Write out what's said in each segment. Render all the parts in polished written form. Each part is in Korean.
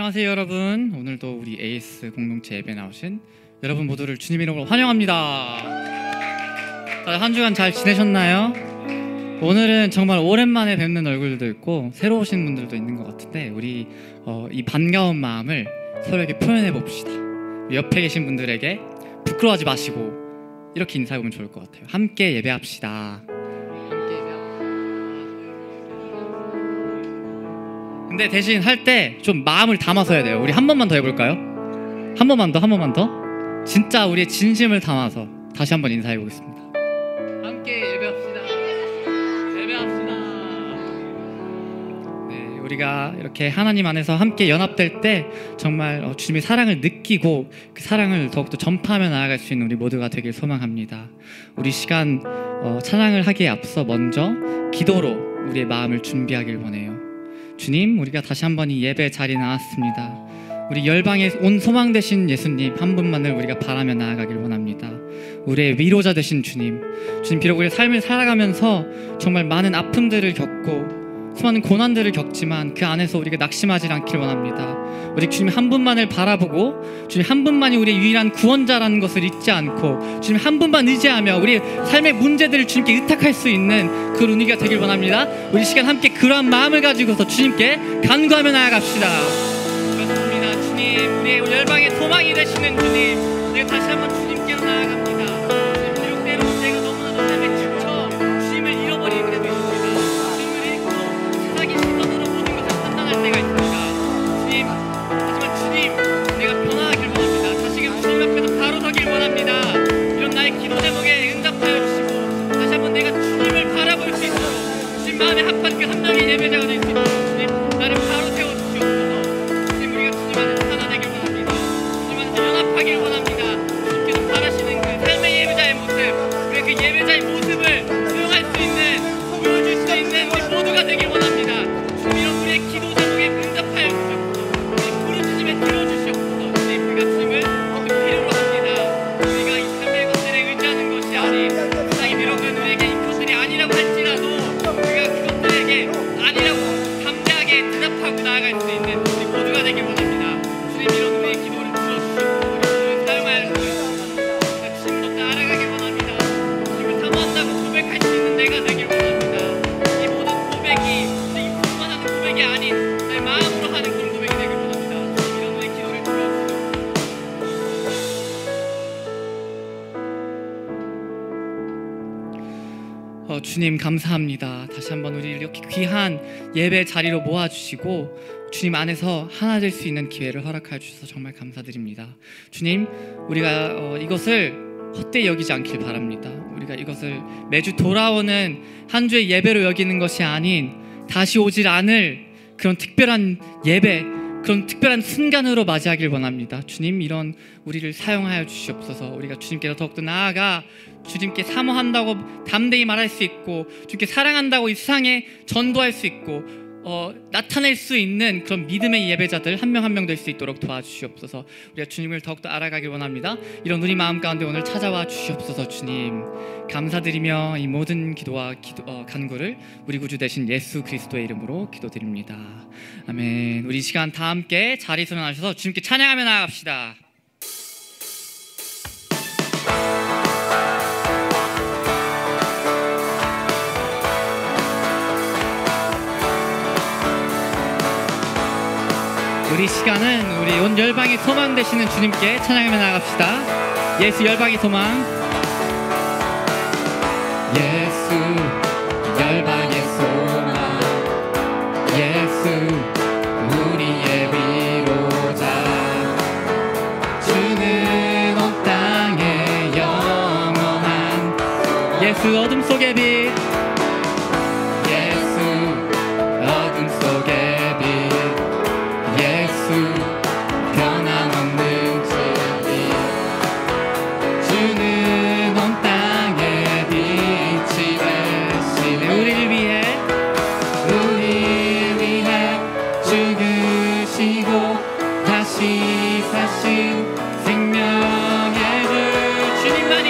안녕하세요 여러분. 오늘도 우리 AS 공동체 예배 나오신 여러분 모두를 주님 이름으로 환영합니다. 다들 한 주간 잘 지내셨나요? 오늘은 정말 오랜만에 뵙는 얼굴들도 있고 새로 오신 분들도 있는 것 같은데 우리 이 반가운 마음을 서로에게 표현해 봅시다. 우리 옆에 계신 분들에게 부끄러워하지 마시고 이렇게 인사해보면 좋을 것 같아요. 함께 예배합시다. 근데 대신 할 때 좀 마음을 담아서 해야 돼요. 우리 한 번만 더 해볼까요? 한 번만 더. 진짜 우리의 진심을 담아서 다시 한번 인사해 보겠습니다. 함께 예배합시다. 네, 우리가 이렇게 하나님 안에서 함께 연합될 때 정말 주님의 사랑을 느끼고 그 사랑을 더욱더 전파하며 나아갈 수 있는 우리 모두가 되길 소망합니다. 우리 시간 찬양을 하기에 앞서 먼저 기도로 우리의 마음을 준비하길 원해요. 주님, 우리가 다시 한번 이 예배 자리에 나왔습니다. 우리 열방에 온 소망 되신 예수님 한 분만을 우리가 바라며 나아가길 원합니다. 우리의 위로자 되신 주님, 비록 우리의 삶을 살아가면서 정말 많은 아픔들을 겪고 수많은 고난들을 겪지만 그 안에서 우리가 낙심하지 않길 원합니다. 우리 주님 한 분만을 바라보고 주님 한 분만이 우리의 유일한 구원자라는 것을 잊지 않고 주님 한 분만 의지하며 우리 삶의 문제들을 주님께 의탁할 수 있는 그런 은혜가 되길 원합니다. 우리 시간 함께 그러한 마음을 가지고서 주님께 간구하며 나아갑시다. 그렇습니다. 주님, 우리의 열방의 소망이 되시는 주님, 우리가 다시 한번 주님께로 나아갑니다. 비록 때로는 내가 너무나도 삶에 지쳐 주님을 잃어버리는 때도 있습니다. 주님을 잃고 세상의 시선으로 모든 것을 판단할 때가 있습니다. 주님, 하지만 주님, 내가 변화하길 원합니다. 다시금 주님 앞에서 바로 서길 원합니다. 이런 나의 기도 제목에 응답하여 주시고 다시 한번 내가 주님을 바라볼 수 있도록 주님 마음에 합한 그 한 명의 예배자가 될 수 있도록 주님 나를 바로 세워주시옵소서. 주님, 우리가 주님 안에서 하나 되길 원합니다. 주님 안에서 연합하길 원합니다. 주님께서 바라시는 그 삶의 예배자의 모습, 그 예배자의 모습을 수용할 수 있는, 보여줄 수 있는 우리 모두가 되길 원합니다. 주님, 이런 우리의 기도 제목에 응답하여 주시옵소서. 주님, 부르짖음에 들어주시옵소서. 주님, 우리가 주님을 필요로 합니다. 우리가 이 삶의 것들에 의지하는 것이 아닌 세상이 비록 우리에게 이것들이 아니라고 할지라도 우리가 그것들에게 아니라고 담대하게 대답하고 나아갈 수 있는 우리 모두가 되길 원합니다. 주님, 이런 우리의 기도를 들어주시고 우리 주님을 사용하여 주시옵소서. 주님 더 나아가길 원합니다. 주님을 사모한다고 고백할 수 있는 내가 되길 원합니다. 이 모든 고백이 입술만 하는 고백이 아닌 내 마음으로 하는 그런 고백이 되길 원합니다. 주님, 이런 우리의 기도를 들어주시옵소서. 주님 감사합니다. 다시 한번 우리를 이렇게 귀한 예배 자리로 모아주시고 주님 안에서 하나 될 수 있는 기회를 허락하여 주셔서 정말 감사드립니다. 주님, 우리가 이것을 헛되이 여기지 않길 바랍니다. 우리가 이것을 매주 돌아오는 한 주의 예배로 여기는 것이 아닌 다시 오질 않을 그런 특별한 예배, 그런 특별한 순간으로 맞이하길 원합니다. 주님, 이런 우리를 사용하여 주시옵소서. 우리가 주님께로 더욱더 나아가 주님께 사모한다고 담대히 말할 수 있고 주님께 사랑한다고 이 세상에 전도할 수 있고 나타낼 수 있는 그런 믿음의 예배자들 한 명 한 명 될 수 있도록 도와주시옵소서. 우리가 주님을 더욱더 알아가길 원합니다. 이런 우리 마음 가운데 오늘 찾아와 주시옵소서. 주님, 감사드리며 이 모든 기도와 간구를 우리 구주 되신 예수 그리스도의 이름으로 기도드립니다. 아멘. 우리 시간 다 함께 자리에서 일어나셔서 주님께 찬양하며 나아갑시다. 우리 시간은 우리 온 열방의 소망 되시는 주님께 찬양하며 나갑시다. 예수 열방의 소망. 예수 열방의 소망, 예수 우리의 위로자, 주는 온 땅에 영원한 예수 어둠 속의 빛, 예수 어둠 속의 변함없는 진리, 주는 온 땅에 빛이 되시네. 우리를 위해 죽으시고 다시 사신 생명의 주 주님만이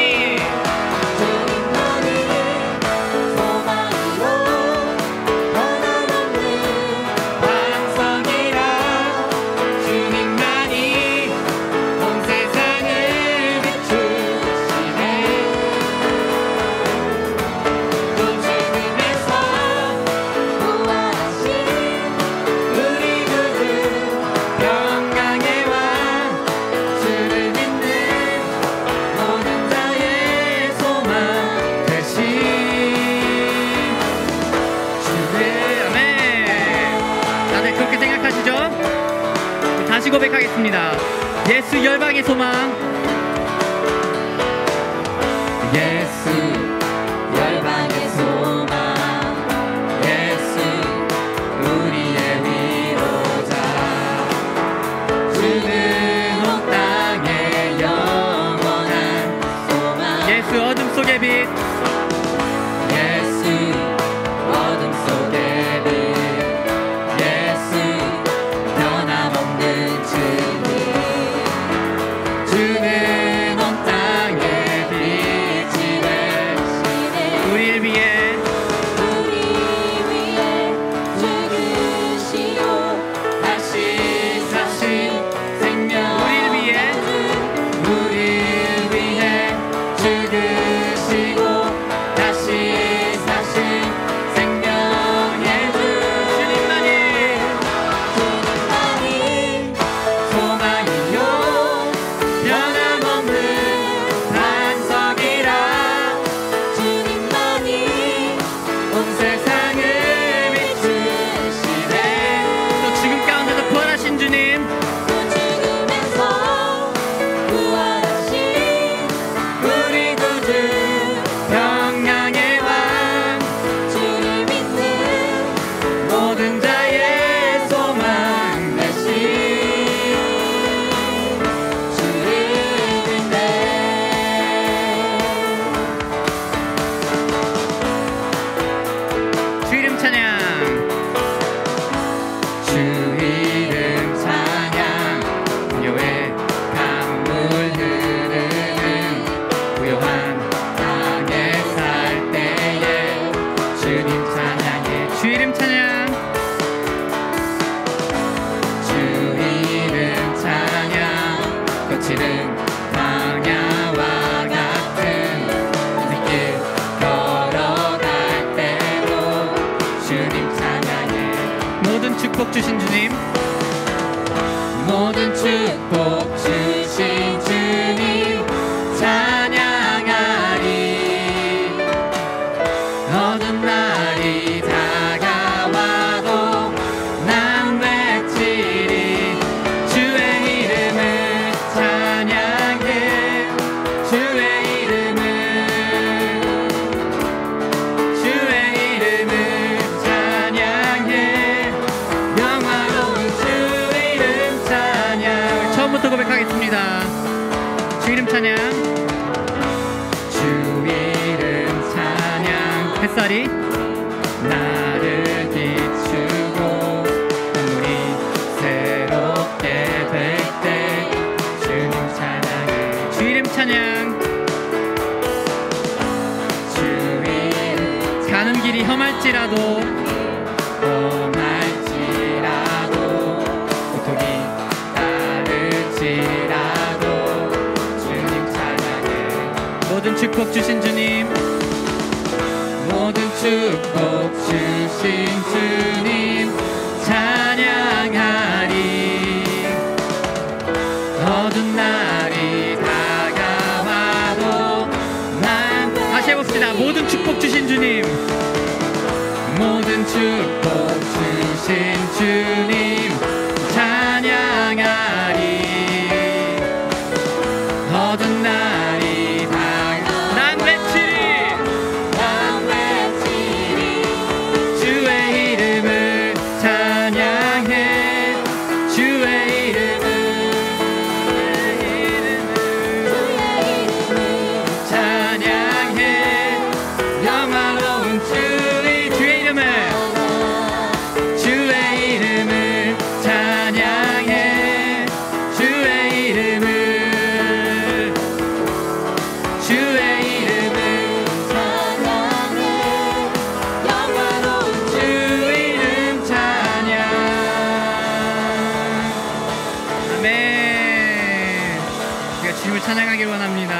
같이 고백하겠습니다. 예수 열방의 소망. 예수 열방의 소망, 예수 우리의 위로자, 주는 온 땅의 영원한 소망. 예수 어둠 속의 빛. 예수 어둠 속의 빛, 예수 변함없는 주님, 주는 온 땅의 빛이 되시네. 우리를 위해 우리 위해 죽으시고 다시 사신 생명, 우리를 위해 우리를 위해 죽으시고 다시 사신 생명의 주, 주님만이 주님만이 소망이요 변함없는 반석이라, 주님만이 온 세상을 비추시네. 또 죽음 가운데서 부활하신 주님. 또 죽음에서 부활하신 우리 구주, 평강의 왕, 주님 믿는 모든 자의 소망 되신 주를 믿네. 주 이름 찬양. 주 이름 찬양, 고요의 강물 흐르는 고요한 땅에 살 때에 주님 찬양해. 주 이름 찬양. 주 이름 찬양, 거칠은 광야와 같은 길 걸어갈 때도 주님 찬양해. 모든 축복 주신 주님. 모든 축복 주신 주님 찬양하리. 어두운 날이 다가와도 난 외치리. 주의 이름을 찬양해. 주의 이름을, 주의 이름을 찬양해. 영화로운 주 이름 찬양. 처음부터 고백하겠습니다. 주 이름 찬양. 주 이름 찬양, 햇살이 나를 비추고 눈물이 새롭게 될 때 주님 찬양해. 주 이름 찬양. 주 이름 가는 길이 험할지라도 험할지라도 고통이 따를지라도 주님 찬양해. 모든 축복 주신 주님. 모든 축복 주신 주님 찬양하리. 어두운 날이 다가와도 난 다시 해봅시다. 모든 축복 주신 주님. 모든 축복 주신 주님 찬양하리. 어두운 날이 다가와도 난 외치리. 난 외치리. 주의 이름을 찬양해. 주의 이름을, 찬양해. 영화로운 주의 이름을, 주의 이름을 찬양해. 주의 이름을, 주의 이름을 찬양해. 영화로운 주 이름 찬양. 아멘. 우리가 주님을 찬양하길 원합니다.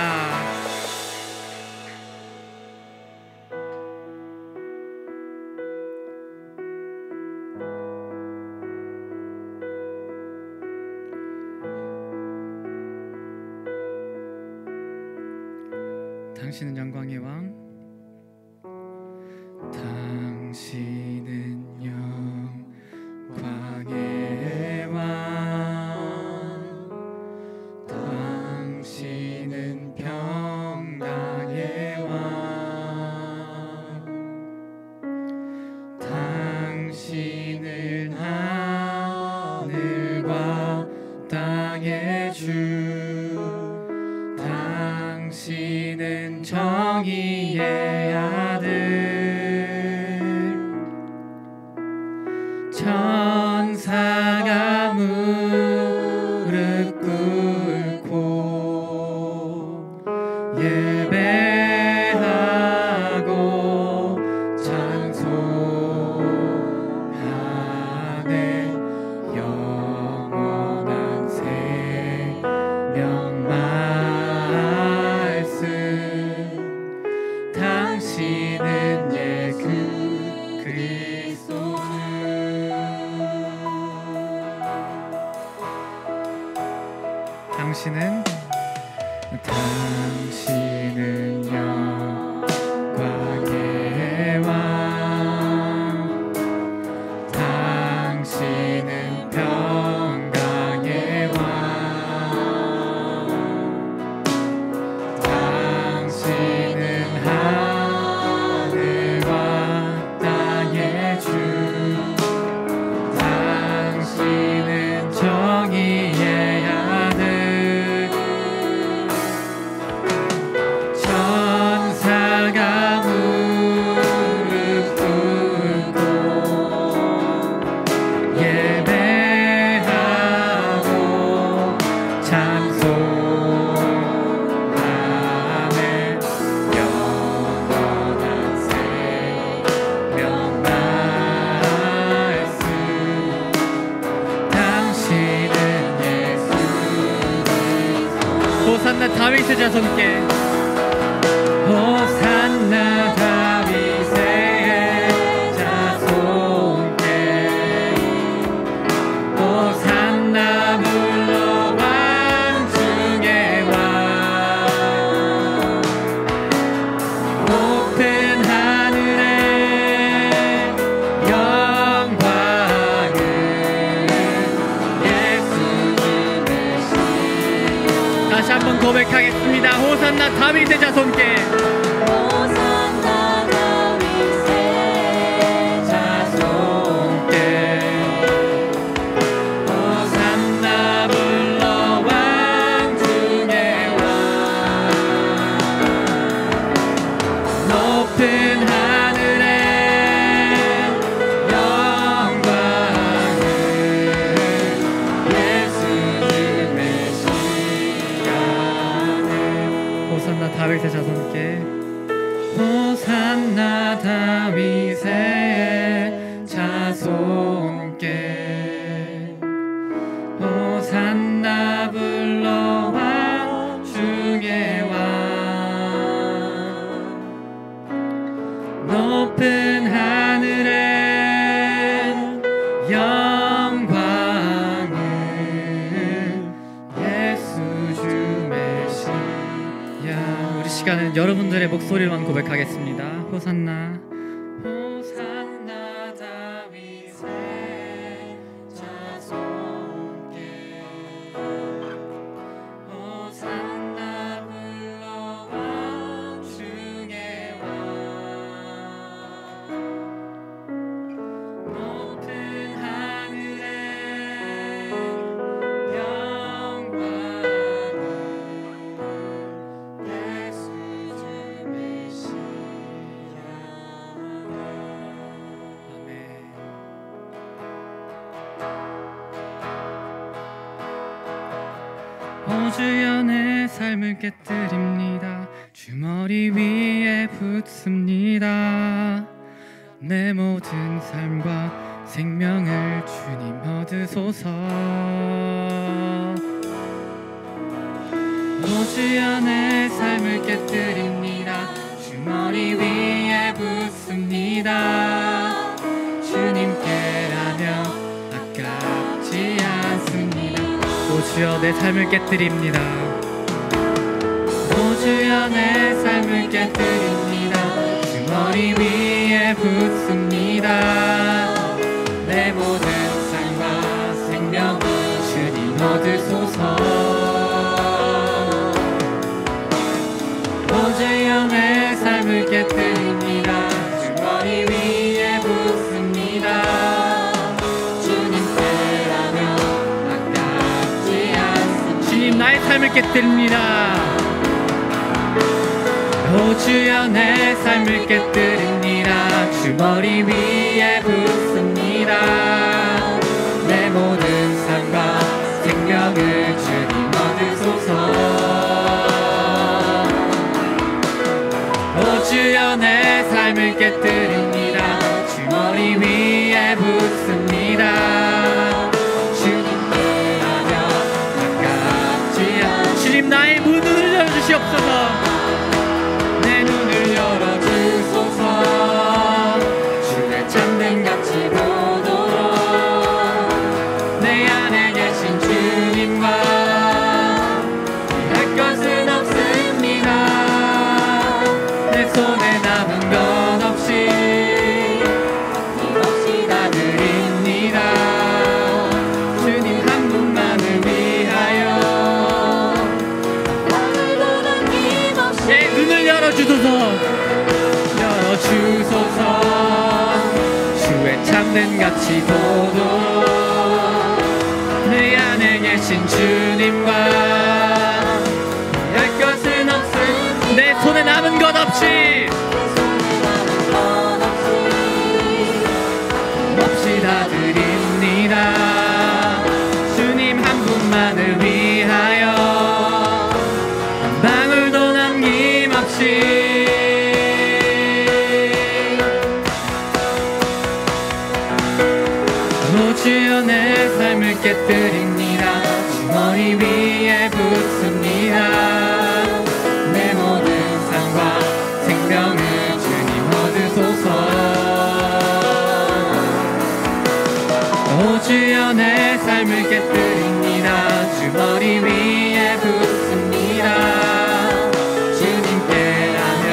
당신은 영광의 왕. 당신은 영광의 왕. 당신은 영광의 왕, 당신은 평강의 왕, 당신은 하늘과 땅의 주, 당신은 정의의 아들, 천사가 무릎 꿇고 예배하고 찬송하네. 영원한 생명 말씀, 당신은 예수 그리스도. 호산나 다윗의 자손께, 호산나 다윗의 자손께, 호산나 물러왕 중의 왕, 높은 하늘에 영광을 예수님의 시. 다시 한번 고백하겠습니다. 호산나 다윗의 자손께, 호산나 다윗의 자손께, 호산나 물러왕 중의 왕, 높은 하늘에 영광을 예수님의 시간에. 호산나 다윗의 자손께, 호산나 다윗의 자손께, 호산나 불러왕 중의 왕, 높은 하늘에 영광을 예수 주 메시아. 우리 시간은 여러분들의 목소리로만 고백하겠습니다. 호산나, 호산나 다윗의 자손께, 호산나 불러왕 중의 왕, 높은 하늘에 영광을 예수 주 메시아. 아멘. 오주여 내 삶을 깨뜨립니다. 주머리 위에 붓습니다. 내 모든 삶과 생명을 주님 얻으소서. 오주여 내 삶을 깨뜨립니다. 주머니 위에 붓습니다. 주님께라며 아깝지 않습니다. 오주여 내 삶을 깨뜨립니다. 오주여 내 삶을 깨뜨립니다. 주머니 위에 붓습니다. 내 모든 삶과 생명 주님 얻으소서. 오주여 내 삶을 깨뜨립니다. 주머니 위에 붓습니다. 주님께라며 아깝지 않습니다. 주님 나의 삶을 깨뜨립니다. 오주여 내 삶을 깨뜨립니다. 주머니 위에 붓습니다. 내 모든 삶과 생명을 주님 얻으소서. 오주여 내 삶을 깨뜨립니다. 주머니 위에 붓습니다. 주님께라며 아깝지 않. 주님 나의 문을 열어주시옵소서. 내 눈을 열어주소서. 주의 참됨같이 보도록 내 안에 계신 주님과 참된 가치보도 내 안에 계신 주님과 할 것은 없음 내 손에 남은 것 없이 없이 다 드립니다. 주님 한 분만을 위하여 한 방울도 남김없이 주여 내 삶을 깨뜨립니다. 주 머리 위에 붓습니다. 내 모든 삶과 생명을 주님 얻으소서. 오 주여 내 삶을 깨뜨립니다. 주 머리 위에 붓습니다. 주님께라면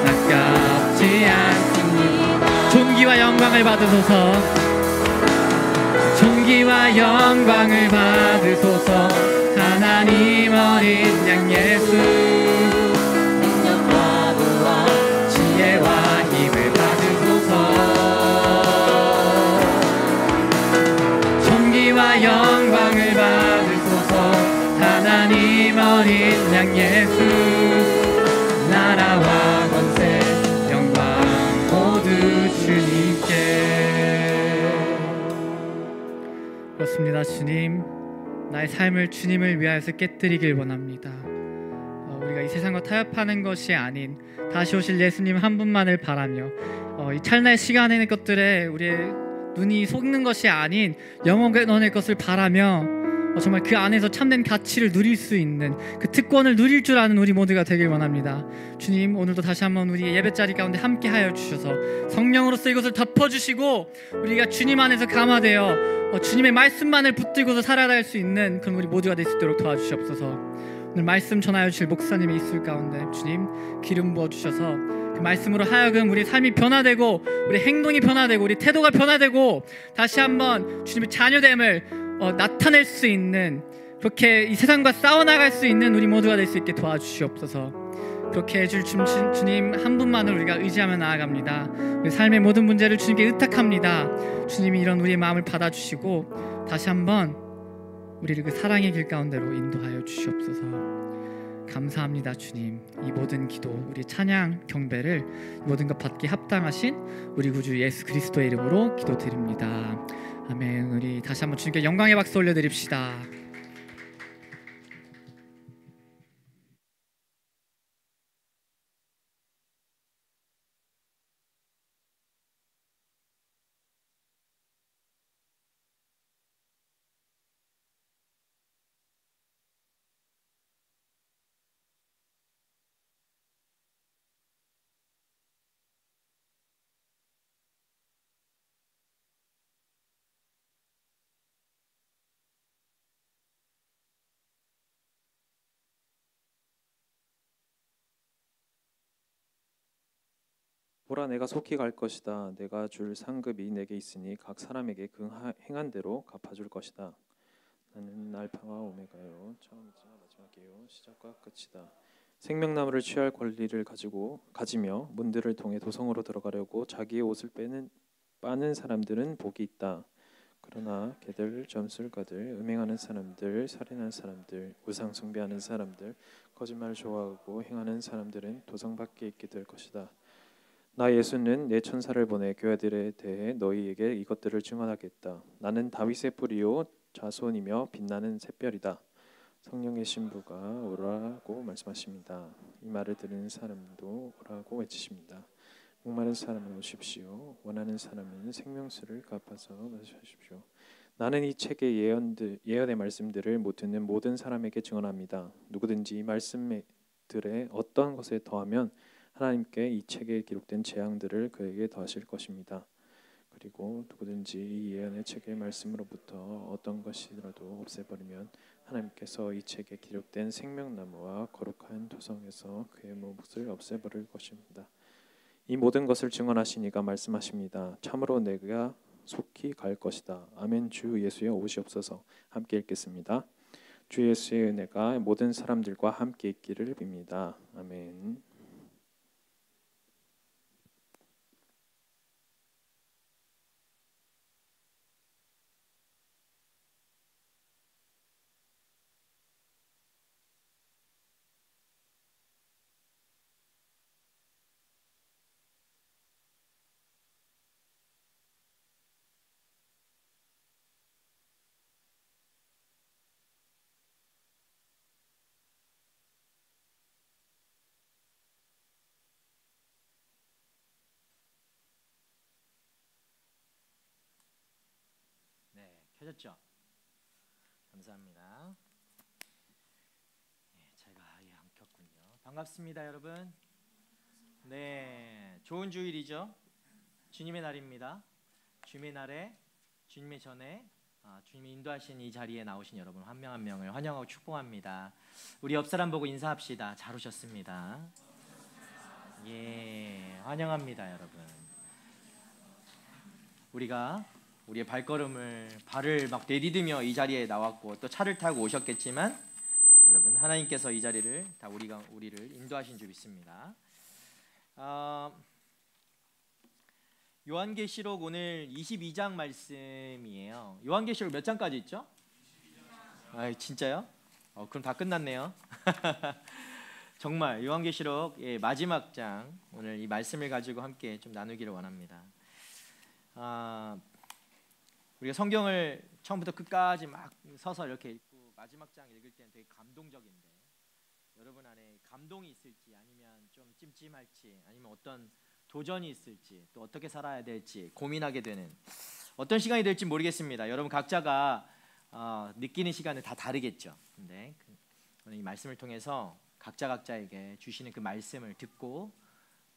아깝지 않습니다. 존귀와 영광을 받으소서. 존귀와 영광을 받으소서. 하나님 어린 양 예수 능력과 부와 지혜와 힘을 받으소서. 존귀와 영광을 받으소서. 하나님 어린 양 예수 나라와 권세 영광 모두 주님께. 그렇습니다. 주님, 나의 삶을 주님을 위하여서 깨뜨리길 원합니다. 우리가 이 세상과 타협하는 것이 아닌 다시 오실 예수님 한 분만을 바라며 이 찰나의 시간의 것들에 우리의 눈이 속는 것이 아닌 영원의 것을 바라며 정말 그 안에서 참된 가치를 누릴 수 있는 그 특권을 누릴 줄 아는 우리 모두가 되길 원합니다. 주님, 오늘도 다시 한번 우리의 예배자리 가운데 함께하여 주셔서 성령으로서 이것을 덮어주시고 우리가 주님 안에서 감화되어 주님의 말씀만을 붙들고서 살아갈 수 있는 그런 우리 모두가 될 수 있도록 도와주시옵소서. 오늘 말씀 전하여 주실 목사님이 있을 가운데 주님 기름 부어주셔서 그 말씀으로 하여금 우리 삶이 변화되고 우리 행동이 변화되고 우리 태도가 변화되고 다시 한번 주님의 자녀됨을 나타낼 수 있는, 그렇게 이 세상과 싸워나갈 수 있는 우리 모두가 될 수 있게 도와주시옵소서. 그렇게 해줄 주님 한 분만을 우리가 의지하며 나아갑니다. 우리 삶의 모든 문제를 주님께 의탁합니다. 주님이 이런 우리의 마음을 받아주시고 다시 한번 우리를 그 사랑의 길 가운데로 인도하여 주시옵소서. 감사합니다. 주님, 이 모든 기도, 우리 찬양, 경배를 모든 것 받기 합당하신 우리 구주 예수 그리스도의 이름으로 기도드립니다. 아멘. 우리 다시 한번 주님께 영광의 박수 올려드립시다. 보라, 내가 속히 갈 것이다. 내가 줄 상급이 내게 있으니 각 사람에게 그 행한 대로 갚아줄 것이다. 나는 알파와 오메가요, 처음이자 마지막이요, 시작과 끝이다. 생명나무를 취할 권리를 가지며 문들을 통해 도성으로 들어가려고 자기의 옷을 빠는 사람들은 복이 있다. 그러나 개들, 점술가들, 음행하는 사람들, 살인하는 사람들, 우상 숭배하는 사람들, 거짓말을 좋아하고 행하는 사람들은 도성 밖에 있게 될 것이다. 나 예수는 내 천사를 보내 교회들에 대해 너희에게 이것들을 증언하겠다. 나는 다윗의 뿌리요 자손이며 빛나는 샛별이다. 성령의 신부가 오라고 말씀하십니다. 이 말을 들은 사람도 오라고 외치십니다. 목마른 사람은 오십시오. 원하는 사람은 생명수를 갚아서 마시십시오. 나는 이 책의 예언의 말씀들을 못 듣는 모든 사람에게 증언합니다. 누구든지 이 말씀들의 어떤 것에 더하면 하나님께 이 책에 기록된 재앙들을 그에게 더하실 것입니다. 그리고 누구든지 이 예언의 책의 말씀으로부터 어떤 것이라도 없애버리면 하나님께서 이 책에 기록된 생명나무와 거룩한 도성에서 그의 몫을 없애버릴 것입니다. 이 모든 것을 증언하시니가 말씀하십니다. 참으로 내가 속히 갈 것이다. 아멘. 주 예수여 오시옵소서. 함께 읽겠습니다. 주 예수의 은혜가 모든 사람들과 함께 있기를 빕니다. 아멘. 켜졌죠? 감사합니다. 네, 제가 아예 안 켰군요. 반갑습니다, 여러분. 네, 좋은 주일이죠. 주님의 날입니다. 주님의 날에 주님의 전에 주님이 인도하신 이 자리에 나오신 여러분 한 명 한 명을 환영하고 축복합니다. 우리 옆 사람 보고 인사합시다. 잘 오셨습니다. 예, 환영합니다, 여러분. 우리가 우리의 발을 막 내디디며 이 자리에 나왔고 또 차를 타고 오셨겠지만 여러분 하나님께서 이 자리를 다 우리를 인도하신 줄 믿습니다. 요한계시록 오늘 22장 말씀이에요. 요한계시록 몇 장까지 있죠? 아, 진짜요? 그럼 다 끝났네요. 정말 요한계시록 마지막 장 오늘 이 말씀을 가지고 함께 좀 나누기를 원합니다. 우리가 성경을 처음부터 끝까지 막 서서 이렇게 읽고 마지막 장 읽을 때는 되게 감동적인데 여러분 안에 감동이 있을지 아니면 좀 찜찜할지 아니면 어떤 도전이 있을지 또 어떻게 살아야 될지 고민하게 되는 어떤 시간이 될지 모르겠습니다. 여러분 각자가 느끼는 시간은 다 다르겠죠. 근데 오늘 이 말씀을 통해서 각자에게 주시는 그 말씀을 듣고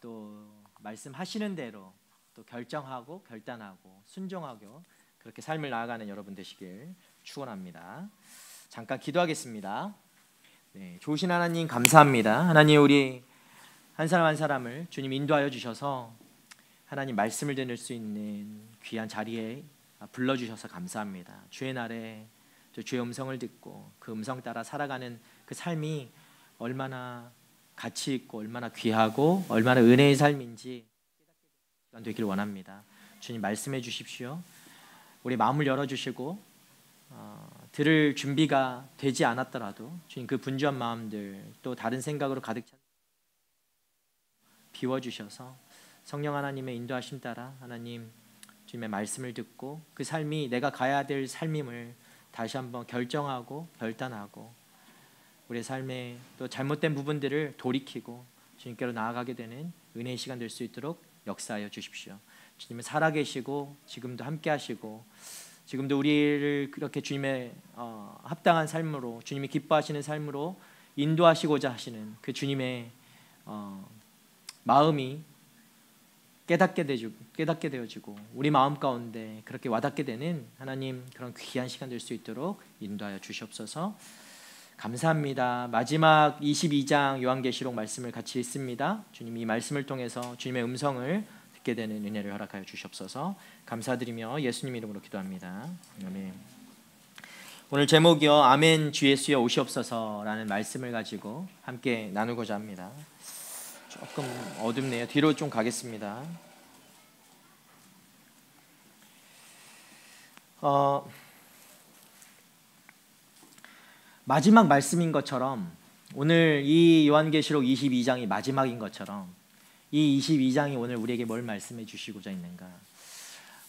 또 말씀하시는 대로 또 결정하고 결단하고 순종하고 그렇게 삶을 나아가는 여러분 되시길 축원합니다. 잠깐 기도하겠습니다. 네, 좋으신 하나님 감사합니다. 하나님 우리 한 사람 한 사람을 주님 인도하여 주셔서 하나님 말씀을 들을 수 있는 귀한 자리에 불러주셔서 감사합니다. 주의 날에 주의 음성을 듣고 그 음성 따라 살아가는 그 삶이 얼마나 가치 있고 얼마나 귀하고 얼마나 은혜의 삶인지 시간 되기를 원합니다. 주님 말씀해 주십시오. 우리 마음을 열어주시고 들을 준비가 되지 않았더라도 주님 그 분주한 마음들 또 다른 생각으로 가득 찬 비워주셔서 성령 하나님의 인도하심 따라 하나님 주님의 말씀을 듣고 그 삶이 내가 가야 될 삶임을 다시 한번 결정하고 결단하고 우리의 삶에 또 잘못된 부분들을 돌이키고 주님께로 나아가게 되는 은혜의 시간 될 수 있도록 역사하여 주십시오. 주님은 살아계시고 지금도 함께하시고 지금도 우리를 그렇게 주님의 합당한 삶으로 주님이 기뻐하시는 삶으로 인도하시고자 하시는 그 주님의 마음이 깨닫게 되어지고 우리 마음 가운데 그렇게 와닿게 되는 하나님 그런 귀한 시간 될 수 있도록 인도하여 주시옵소서. 감사합니다. 마지막 22장 요한계시록 말씀을 같이 읽습니다. 주님 이 말씀을 통해서 주님의 음성을 듣게 되는 은혜를 허락하여 주시옵소서. 감사드리며 예수님 이름으로 기도합니다. 아멘. 오늘 제목이요 아멘 주 예수여 오시옵소서라는 말씀을 가지고 함께 나누고자 합니다. 조금 어둡네요. 뒤로 좀 가겠습니다. 마지막 말씀인 것처럼 오늘 이 요한계시록 22장이 마지막인 것처럼 이 22장이 오늘 우리에게 뭘 말씀해 주시고자 있는가?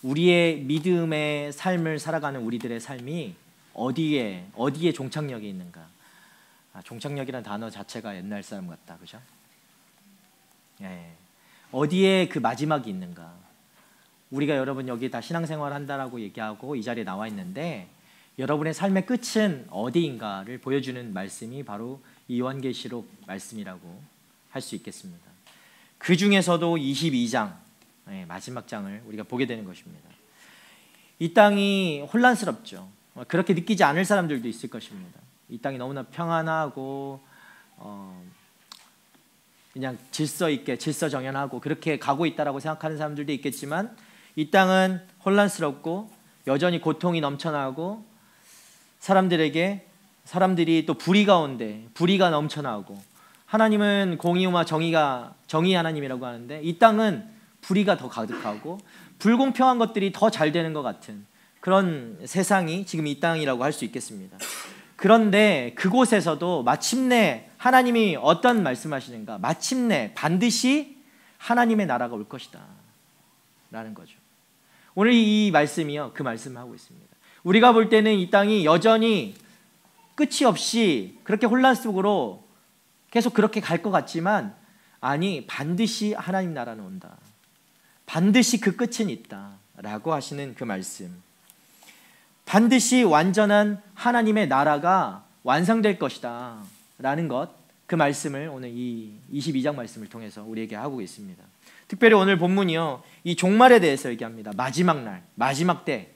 우리의 믿음의 삶을 살아가는 우리들의 삶이 어디에 종착역이 있는가? 종착역이라는 단어 자체가 옛날 사람 같다, 그죠? 예. 어디에 그 마지막이 있는가? 우리가 여러분 여기 다 신앙생활 한다라고 얘기하고 이 자리에 나와 있는데 여러분의 삶의 끝은 어디인가를 보여주는 말씀이 바로 이 요한계시록 말씀이라고 할 수 있겠습니다. 그 중에서도 22장 마지막 장을 우리가 보게 되는 것입니다. 이 땅이 혼란스럽죠. 그렇게 느끼지 않을 사람들도 있을 것입니다. 이 땅이 너무나 평안하고 그냥 질서 있게 질서정연하고 그렇게 가고 있다라고 생각하는 사람들도 있겠지만 이 땅은 혼란스럽고 여전히 고통이 넘쳐나고 사람들이 또 불의가 넘쳐나고 하나님은 공의와 정의 하나님이라고 하는데 이 땅은 불의가 더 가득하고 불공평한 것들이 더 잘 되는 것 같은 그런 세상이 지금 이 땅이라고 할 수 있겠습니다. 그런데 그곳에서도 마침내 하나님이 어떤 말씀하시는가? 마침내 반드시 하나님의 나라가 올 것이다 라는 거죠. 오늘 이 말씀이요 그 말씀을 하고 있습니다. 우리가 볼 때는 이 땅이 여전히 끝이 없이 그렇게 혼란 속으로 계속 그렇게 갈 것 같지만 아니 반드시 하나님 나라는 온다. 반드시 그 끝은 있다 라고 하시는 그 말씀. 반드시 완전한 하나님의 나라가 완성될 것이다 라는 것, 그 말씀을 오늘 이 22장 말씀을 통해서 우리에게 하고 있습니다. 특별히 오늘 본문이요, 이 종말에 대해서 얘기합니다. 마지막 날, 마지막 때,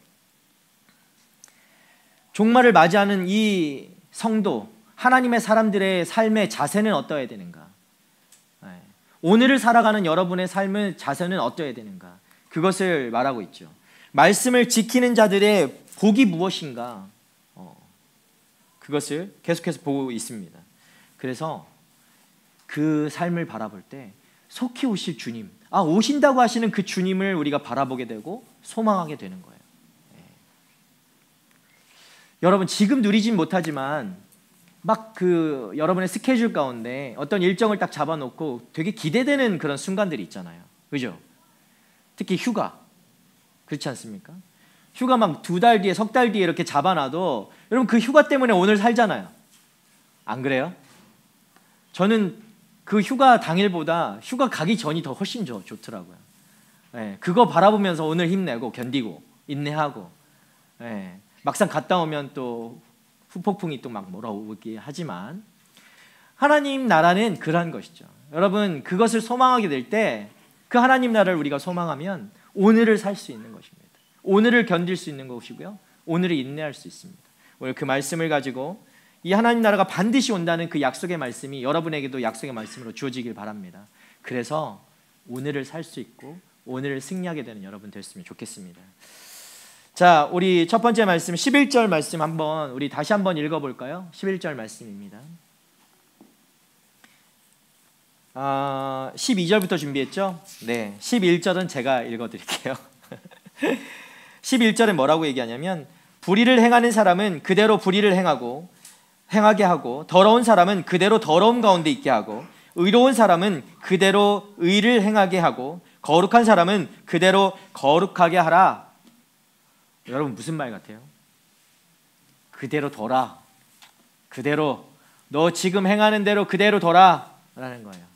종말을 맞이하는 이 성도, 하나님의 사람들의 삶의 자세는 어떠해야 되는가? 오늘을 살아가는 여러분의 삶의 자세는 어떠해야 되는가? 그것을 말하고 있죠. 말씀을 지키는 자들의 복이 무엇인가? 그것을 계속해서 보고 있습니다. 그래서 그 삶을 바라볼 때 속히 오실 주님, 오신다고 하시는 그 주님을 우리가 바라보게 되고 소망하게 되는 거예요. 여러분, 지금 누리진 못하지만 막 그 여러분의 스케줄 가운데 어떤 일정을 딱 잡아놓고 되게 기대되는 그런 순간들이 있잖아요. 그죠? 특히 휴가, 그렇지 않습니까? 휴가 막 2달 뒤에, 3달 뒤에 이렇게 잡아놔도 여러분 그 휴가 때문에 오늘 살잖아요. 안 그래요? 저는 그 휴가 당일보다 휴가 가기 전이 더 훨씬 좋더라고요. 그거 바라보면서 오늘 힘내고 견디고 인내하고, 막상 갔다 오면 또 후폭풍이 또 막 몰아오기 하지만, 하나님 나라는 그러한 것이죠. 여러분, 그것을 소망하게 될 때, 그 하나님 나라를 우리가 소망하면 오늘을 살 수 있는 것입니다. 오늘을 견딜 수 있는 것이고요, 오늘을 인내할 수 있습니다. 오늘 그 말씀을 가지고 이 하나님 나라가 반드시 온다는 그 약속의 말씀이 여러분에게도 약속의 말씀으로 주어지길 바랍니다. 그래서 오늘을 살 수 있고 오늘을 승리하게 되는 여러분 됐으면 좋겠습니다. 자, 우리 첫 번째 말씀 11절 말씀 한번 우리 다시 한번 읽어볼까요? 11절 말씀입니다. 12절부터 준비했죠? 네, 11절은 제가 읽어드릴게요. 11절은 뭐라고 얘기하냐면, 불의를 행하는 사람은 그대로 불의를 행하게 하고, 더러운 사람은 그대로 더러움 가운데 있게 하고, 의로운 사람은 그대로 의를 행하게 하고, 거룩한 사람은 그대로 거룩하게 하라. 여러분, 무슨 말 같아요? 그대로 둬라. 그대로, 너 지금 행하는 대로 그대로 둬라 라는 거예요.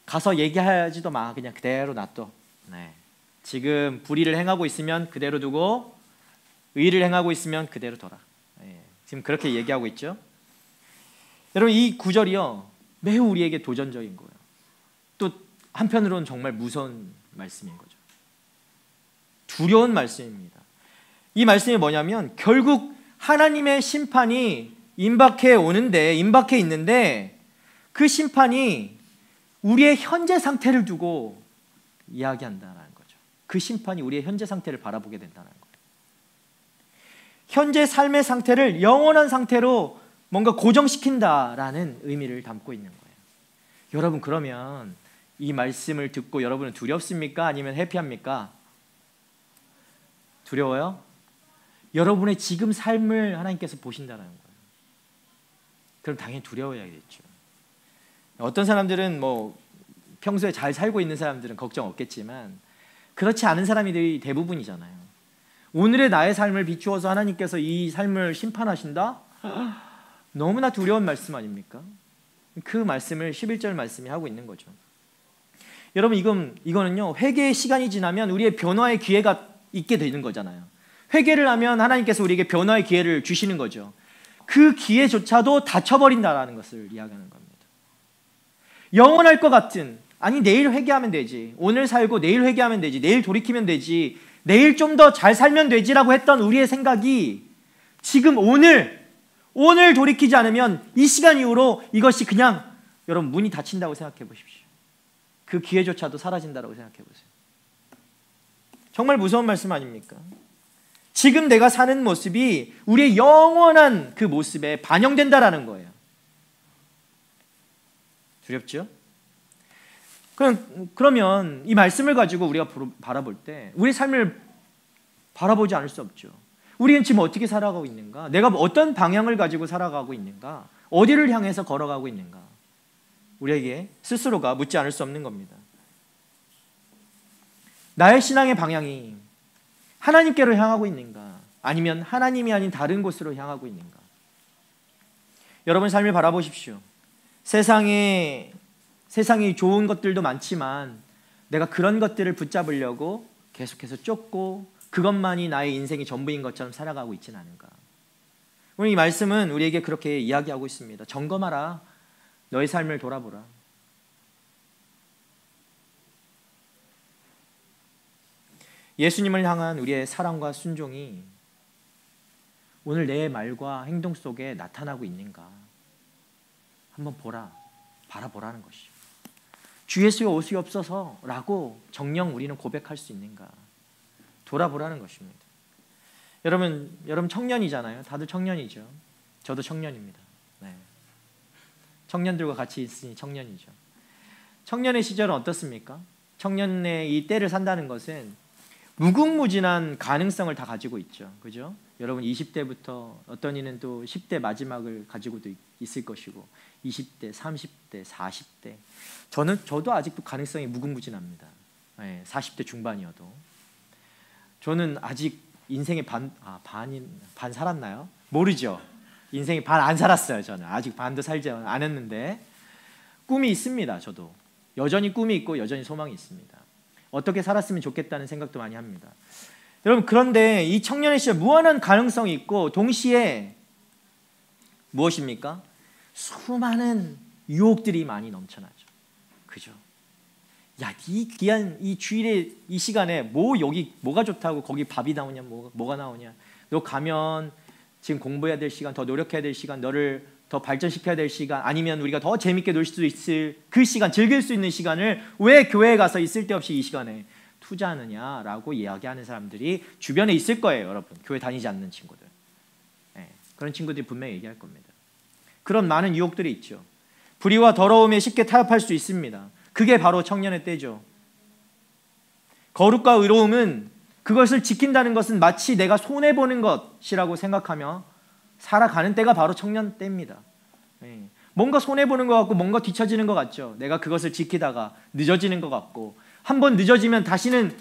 가서 얘기하지도 마. 그냥 그대로 놔둬. 지금 불의를 행하고 있으면 그대로 두고, 의를 행하고 있으면 그대로 둬라. 지금 그렇게 얘기하고 있죠. 여러분, 이 구절이요, 매우 우리에게 도전적인 거예요. 또 한편으로는 정말 무서운 말씀인 거죠. 두려운 말씀입니다. 이 말씀이 뭐냐면, 결국 하나님의 심판이 임박해 있는데, 그 심판이 우리의 현재 상태를 두고 이야기한다는 거죠. 그 심판이 우리의 현재 상태를 바라보게 된다는 거예요. 현재 삶의 상태를 영원한 상태로 뭔가 고정시킨다라는 의미를 담고 있는 거예요. 여러분, 그러면 이 말씀을 듣고 여러분은 두렵습니까? 아니면 해피합니까? 두려워요? 여러분의 지금 삶을 하나님께서 보신다는 거예요. 그럼 당연히 두려워야겠죠. 어떤 사람들은 뭐 평소에 잘 살고 있는 사람들은 걱정 없겠지만, 그렇지 않은 사람들이 대부분이잖아요. 오늘의 나의 삶을 비추어서 하나님께서 이 삶을 심판하신다? 너무나 두려운 말씀 아닙니까? 그 말씀을 11절 말씀이 하고 있는 거죠. 여러분, 이거는요, 회개의 시간이 지나면 우리의 변화의 기회가 있게 되는 거잖아요. 회개를 하면 하나님께서 우리에게 변화의 기회를 주시는 거죠. 그 기회조차도 닫혀버린다라는 것을 이야기하는 겁니다. 영원할 것 같은, 아니 내일 회개하면 되지, 오늘 살고 내일 회개하면 되지, 내일 돌이키면 되지, 내일 좀 더 잘 살면 되지라고 했던 우리의 생각이 지금 오늘 돌이키지 않으면 이 시간 이후로 이것이 그냥 여러분 문이 닫힌다고 생각해 보십시오. 그 기회조차도 사라진다고 생각해 보세요. 정말 무서운 말씀 아닙니까? 지금 내가 사는 모습이 우리의 영원한 그 모습에 반영된다라는 거예요. 두렵죠? 그러면 이 말씀을 가지고 우리가 바라볼 때 우리 삶을 바라보지 않을 수 없죠. 우리는 지금 어떻게 살아가고 있는가? 내가 어떤 방향을 가지고 살아가고 있는가? 어디를 향해서 걸어가고 있는가? 우리에게 스스로가 묻지 않을 수 없는 겁니다. 나의 신앙의 방향이 하나님께로 향하고 있는가? 아니면 하나님이 아닌 다른 곳으로 향하고 있는가? 여러분 삶을 바라보십시오. 세상이 좋은 것들도 많지만 내가 그런 것들을 붙잡으려고 계속해서 쫓고 그것만이 나의 인생의 전부인 것처럼 살아가고 있지는 않은가. 오늘 이 말씀은 우리에게 그렇게 이야기하고 있습니다. 점검하라. 너의 삶을 돌아보라. 예수님을 향한 우리의 사랑과 순종이 오늘 내 말과 행동 속에 나타나고 있는가 한번 바라보라는 것이죠. 주 예수여 오시옵소서 라고 정녕 우리는 고백할 수 있는가 돌아보라는 것입니다. 여러분 청년이잖아요. 다들 청년이죠. 저도 청년입니다. 네. 청년들과 같이 있으니 청년이죠. 청년의 시절은 어떻습니까? 청년의 이 때를 산다는 것은 무궁무진한 가능성을 다 가지고 있죠. 그죠? 여러분 20대부터 어떤 이는 또 10대 마지막을 가지고도 있을 것이고 20대, 30대, 40대. 저도 아직도 가능성이 무궁무진합니다. 네, 40대 중반이어도. 저는 아직 인생의 반 살았나요? 모르죠. 인생의 반 안 살았어요. 저는 아직 반도 살지 않았는데 꿈이 있습니다. 저도 여전히 꿈이 있고 여전히 소망이 있습니다. 어떻게 살았으면 좋겠다는 생각도 많이 합니다. 여러분 그런데 이 청년의 시절 무한한 가능성이 있고 동시에 무엇입니까? 수많은 유혹들이 많이 넘쳐나죠. 그죠? 야, 이 귀한 이 주일에 이 시간에 여기 뭐가 좋다고 거기 밥이 나오냐 뭐가 나오냐. 너 가면 지금 공부해야 될 시간, 더 노력해야 될 시간, 너를 더 발전시켜야 될 시간, 아니면 우리가 더 재밌게 놀 수 있을 그 시간, 즐길 수 있는 시간을 왜 교회에 가서 있을 데 없이 이 시간에 투자하느냐라고 이야기하는 사람들이 주변에 있을 거예요. 여러분 교회 다니지 않는 친구들. 네, 그런 친구들이 분명히 얘기할 겁니다. 그런 많은 유혹들이 있죠. 불의와 더러움에 쉽게 타협할 수 있습니다. 그게 바로 청년의 때죠. 거룩과 의로움은 그것을 지킨다는 것은 마치 내가 손해보는 것이라고 생각하며 살아가는 때가 바로 청년 때입니다. 네. 뭔가 손해보는 것 같고 뭔가 뒤처지는 것 같죠. 내가 그것을 지키다가 늦어지는 것 같고 한번 늦어지면 다시는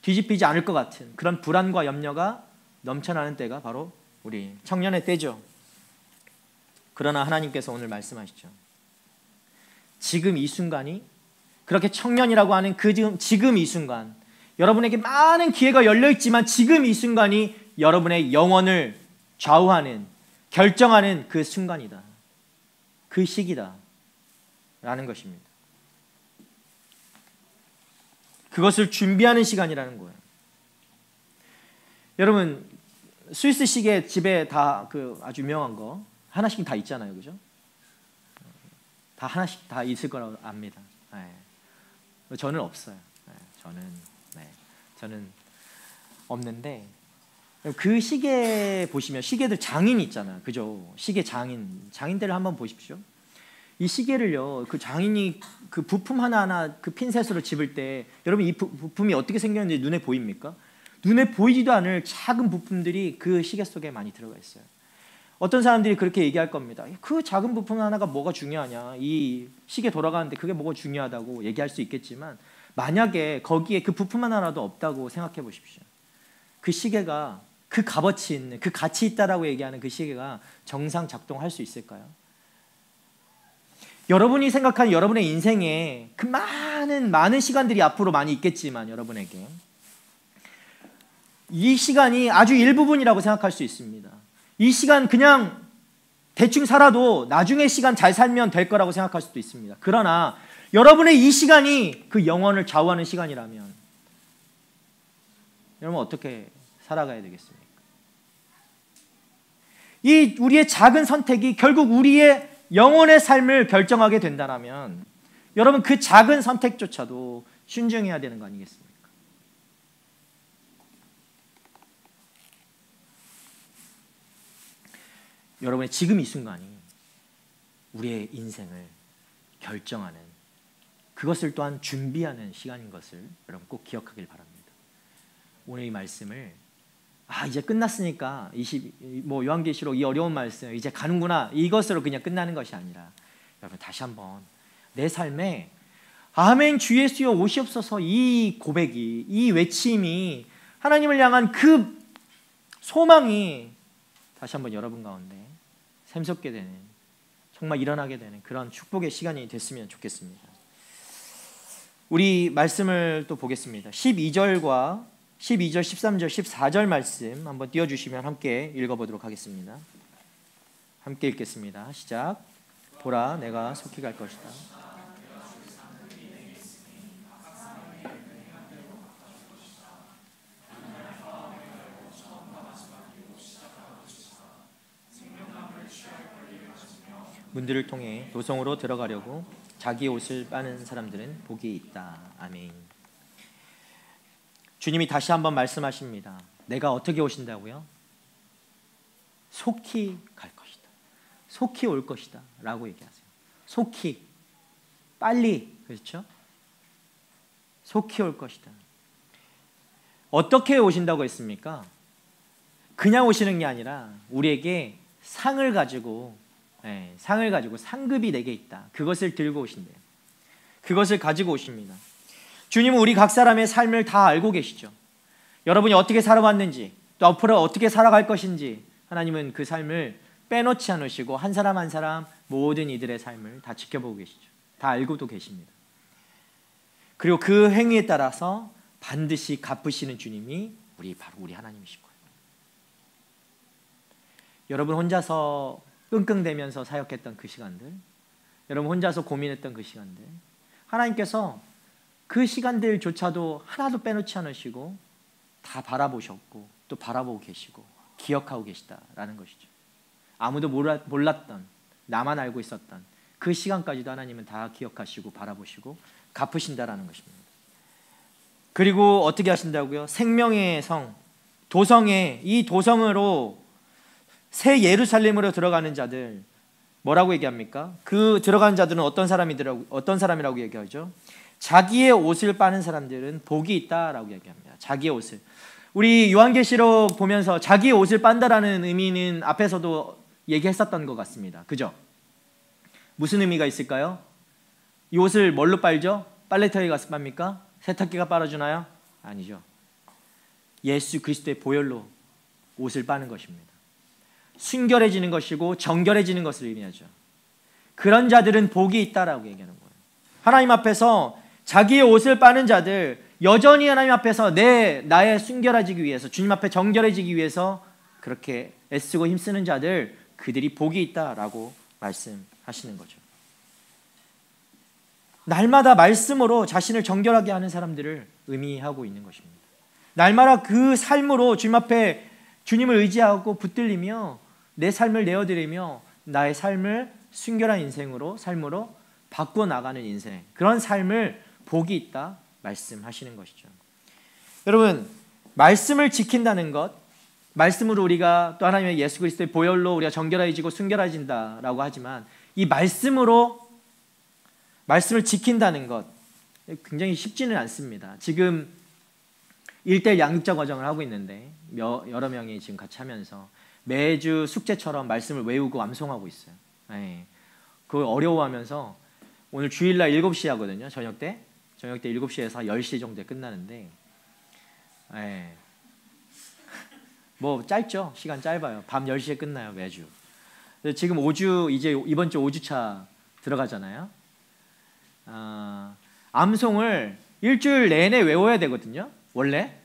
뒤집히지 않을 것 같은 그런 불안과 염려가 넘쳐나는 때가 바로 우리 청년의 때죠. 그러나 하나님께서 오늘 말씀하시죠. 지금 이 순간이 그렇게 청년이라고 하는 지금 이 순간 여러분에게 많은 기회가 열려있지만 지금 이 순간이 여러분의 영혼을 좌우하는 결정하는 그 순간이다. 그 시기다 라는 것입니다. 그것을 준비하는 시간이라는 거예요. 여러분 스위스 시계 집에 다 그 아주 유명한 거 하나씩 다 있잖아요. 그죠? 다 하나씩 다 있을 거라고 압니다. 네. 저는 없어요. 네. 저는 없는데 그 시계 보시면 시계들 장인 있잖아요. 그죠? 시계 장인들을 한번 보십시오. 이 시계를요, 그 장인이 그 부품 하나하나 그 핀셋으로 집을 때 여러분 이 부품이 어떻게 생겼는지 눈에 보입니까? 눈에 보이지도 않을 작은 부품들이 그 시계 속에 많이 들어가 있어요. 어떤 사람들이 그렇게 얘기할 겁니다. 그 작은 부품 하나가 뭐가 중요하냐? 이 시계 돌아가는데 그게 뭐가 중요하다고 얘기할 수 있겠지만 만약에 거기에 그 부품 하나라도 없다고 생각해 보십시오. 그 시계가 그 값어치 있는 그 가치 있다라고 얘기하는 그 시계가 정상 작동할 수 있을까요? 여러분이 생각하는 여러분의 인생에 그 많은 시간들이 앞으로 많이 있겠지만 여러분에게 이 시간이 아주 일부분이라고 생각할 수 있습니다. 이 시간 그냥 대충 살아도 나중에 시간 잘 살면 될 거라고 생각할 수도 있습니다. 그러나 여러분의 이 시간이 그 영혼을 좌우하는 시간이라면 여러분 어떻게 살아가야 되겠습니까? 이 우리의 작은 선택이 결국 우리의 영혼의 삶을 결정하게 된다면 여러분 그 작은 선택조차도 순종해야 되는 거 아니겠습니까? 여러분의 지금 이 순간이 우리의 인생을 결정하는 그것을 또한 준비하는 시간인 것을 여러분 꼭 기억하길 바랍니다. 오늘 이 말씀을 이제 끝났으니까 요한계시록 이 어려운 말씀 이제 가는구나 이것으로 그냥 끝나는 것이 아니라 여러분 다시 한번 내 삶에 아멘 주 예수여 오시옵소서 이 고백이 이 외침이 하나님을 향한 그 소망이 다시 한번 여러분 가운데 샘솟게 되는 정말 일어나게 되는 그런 축복의 시간이 됐으면 좋겠습니다. 우리 말씀을 또 보겠습니다. 12절과 12절, 13절, 14절 말씀 한번 띄워주시면 함께 읽어보도록 하겠습니다. 함께 읽겠습니다. 시작. 보라, 내가 속히 갈 것이다. 문들을 통해 도성으로 들어가려고 자기 옷을 빠는 사람들은 복이 있다. 아멘. 주님이 다시 한번 말씀하십니다. 내가 어떻게 오신다고요? 속히 갈 것이다. 속히 올 것이다 라고 얘기하세요. 속히, 빨리, 그렇죠? 속히 올 것이다. 어떻게 오신다고 했습니까? 그냥 오시는 게 아니라 우리에게 상을 가지고 상급이 내게 있다. 그것을 들고 오신대요. 그것을 가지고 오십니다. 주님은 우리 각 사람의 삶을 다 알고 계시죠. 여러분이 어떻게 살아왔는지, 또 앞으로 어떻게 살아갈 것인지 하나님은 그 삶을 빼놓지 않으시고 한 사람 한 사람 모든 이들의 삶을 다 지켜보고 계시죠. 다 알고도 계십니다. 그리고 그 행위에 따라서 반드시 갚으시는 주님이 바로 우리 하나님이실 거예요. 여러분 혼자서 끙끙대면서 사역했던 그 시간들, 여러분 혼자서 고민했던 그 시간들, 하나님께서 그 시간들조차도 하나도 빼놓지 않으시고 다 바라보셨고 또 바라보고 계시고 기억하고 계시다라는 것이죠. 아무도 몰랐던, 나만 알고 있었던 그 시간까지도 하나님은 다 기억하시고 바라보시고 갚으신다라는 것입니다. 그리고 어떻게 하신다고요? 생명의 성, 도성에, 이 도성으로 새 예루살렘으로 들어가는 자들 뭐라고 얘기합니까? 그 들어가는 자들은 어떤 사람이라고 얘기하죠? 자기의 옷을 빠는 사람들은 복이 있다라고 얘기합니다. 자기의 옷을. 우리 요한계시록 보면서 자기의 옷을 빤다라는 의미는 앞에서도 얘기했었던 것 같습니다. 그죠? 무슨 의미가 있을까요? 이 옷을 뭘로 빨죠? 빨래터에 가서 빱니까? 세탁기가 빨아주나요? 아니죠. 예수 그리스도의 보혈로 옷을 빠는 것입니다. 순결해지는 것이고 정결해지는 것을 의미하죠. 그런 자들은 복이 있다라고 얘기하는 거예요. 하나님 앞에서 자기의 옷을 빠는 자들, 여전히 하나님 앞에서 나의 순결해지기 위해서, 주님 앞에 정결해지기 위해서 그렇게 애쓰고 힘쓰는 자들, 그들이 복이 있다라고 말씀하시는 거죠. 날마다 말씀으로 자신을 정결하게 하는 사람들을 의미하고 있는 것입니다. 날마다 그 삶으로 주님 앞에 주님을 의지하고 붙들리며 내 삶을 내어드리며 나의 삶을 순결한 인생으로, 삶으로 바꾸어 나가는 인생, 그런 삶을 복이 있다 말씀하시는 것이죠. 여러분, 말씀을 지킨다는 것, 말씀으로 우리가 또 하나님의 예수 그리스도의 보혈로 우리가 정결해지고 순결해진다라고 하지만 이 말씀을 지킨다는 것 굉장히 쉽지는 않습니다. 지금 1:1 양육자 과정을 하고 있는데 여러 명이 지금 같이 하면서 매주 숙제처럼 말씀을 외우고 암송하고 있어요. 그걸 어려워하면서 오늘 주일날 7시에 하거든요. 저녁 때 7시에서 10시 정도에 끝나는데 뭐 짧죠. 시간 짧아요. 밤 10시에 끝나요. 매주. 지금 5주, 이제 이번 주 5주차 들어가잖아요. 암송을 일주일 내내 외워야 되거든요. 원래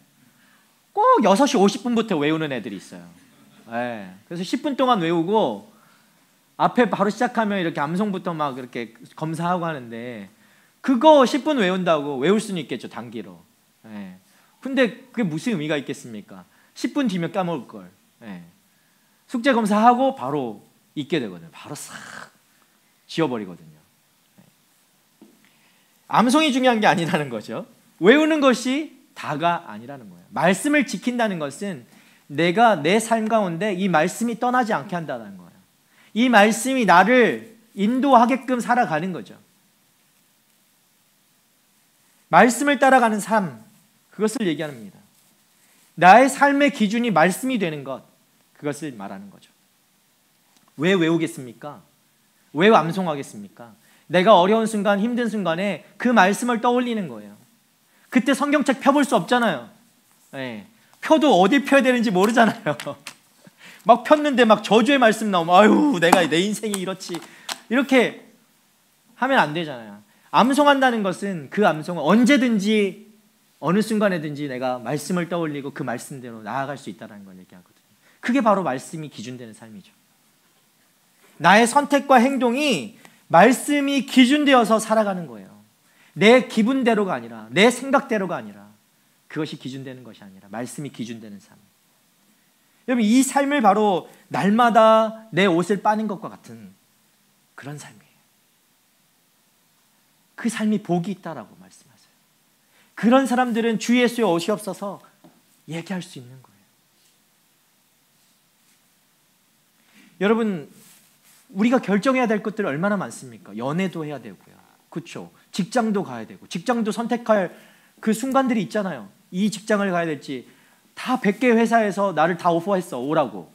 꼭 6시 50분부터 외우는 애들이 있어요. 그래서 10분 동안 외우고 앞에 바로 시작하면 이렇게 암송부터 막 이렇게 검사하고 하는데 그거 10분 외운다고 외울 수는 있겠죠. 단기로. 근데 그게 무슨 의미가 있겠습니까? 10분 뒤면 까먹을 걸. 숙제 검사하고 바로 잊게 되거든요. 바로 싹 지워버리거든요. 암송이 중요한 게 아니라는 거죠. 외우는 것이 다가 아니라는 거예요. 말씀을 지킨다는 것은 내가 내 삶 가운데 이 말씀이 떠나지 않게 한다는 거예요. 이 말씀이 나를 인도하게끔 살아가는 거죠. 말씀을 따라가는 삶, 그것을 얘기합니다. 나의 삶의 기준이 말씀이 되는 것, 그것을 말하는 거죠. 왜 외우겠습니까? 왜 암송하겠습니까? 내가 어려운 순간, 힘든 순간에 그 말씀을 떠올리는 거예요. 그때 성경책 펴볼 수 없잖아요. 펴도 어디 펴야 되는지 모르잖아요. 막 폈는데 막 저주의 말씀 나오면 아유 내가 내 인생이 이렇지, 이렇게 하면 안 되잖아요. 암송한다는 것은 그 암송을 언제든지 어느 순간에든지 내가 말씀을 떠올리고 그 말씀대로 나아갈 수 있다는 걸 얘기하거든요. 그게 바로 말씀이 기준되는 삶이죠. 나의 선택과 행동이 말씀이 기준되어서 살아가는 거예요. 내 기분대로가 아니라, 내 생각대로가 아니라, 그것이 기준되는 것이 아니라 말씀이 기준되는 삶. 여러분, 이 삶을 바로 날마다 내 옷을 빠는 것과 같은 그런 삶이에요. 그 삶이 복이 있다라고 말씀하세요. 그런 사람들은 주 예수의 옷이 없어서 얘기할 수 있는 거예요. 여러분, 우리가 결정해야 될 것들이 얼마나 많습니까? 연애도 해야 되고요. 그렇죠? 직장도 가야 되고, 직장도 선택할 그 순간들이 있잖아요. 이 직장을 가야 될지, 다 100개 회사에서 나를 다 오퍼했어, 오라고.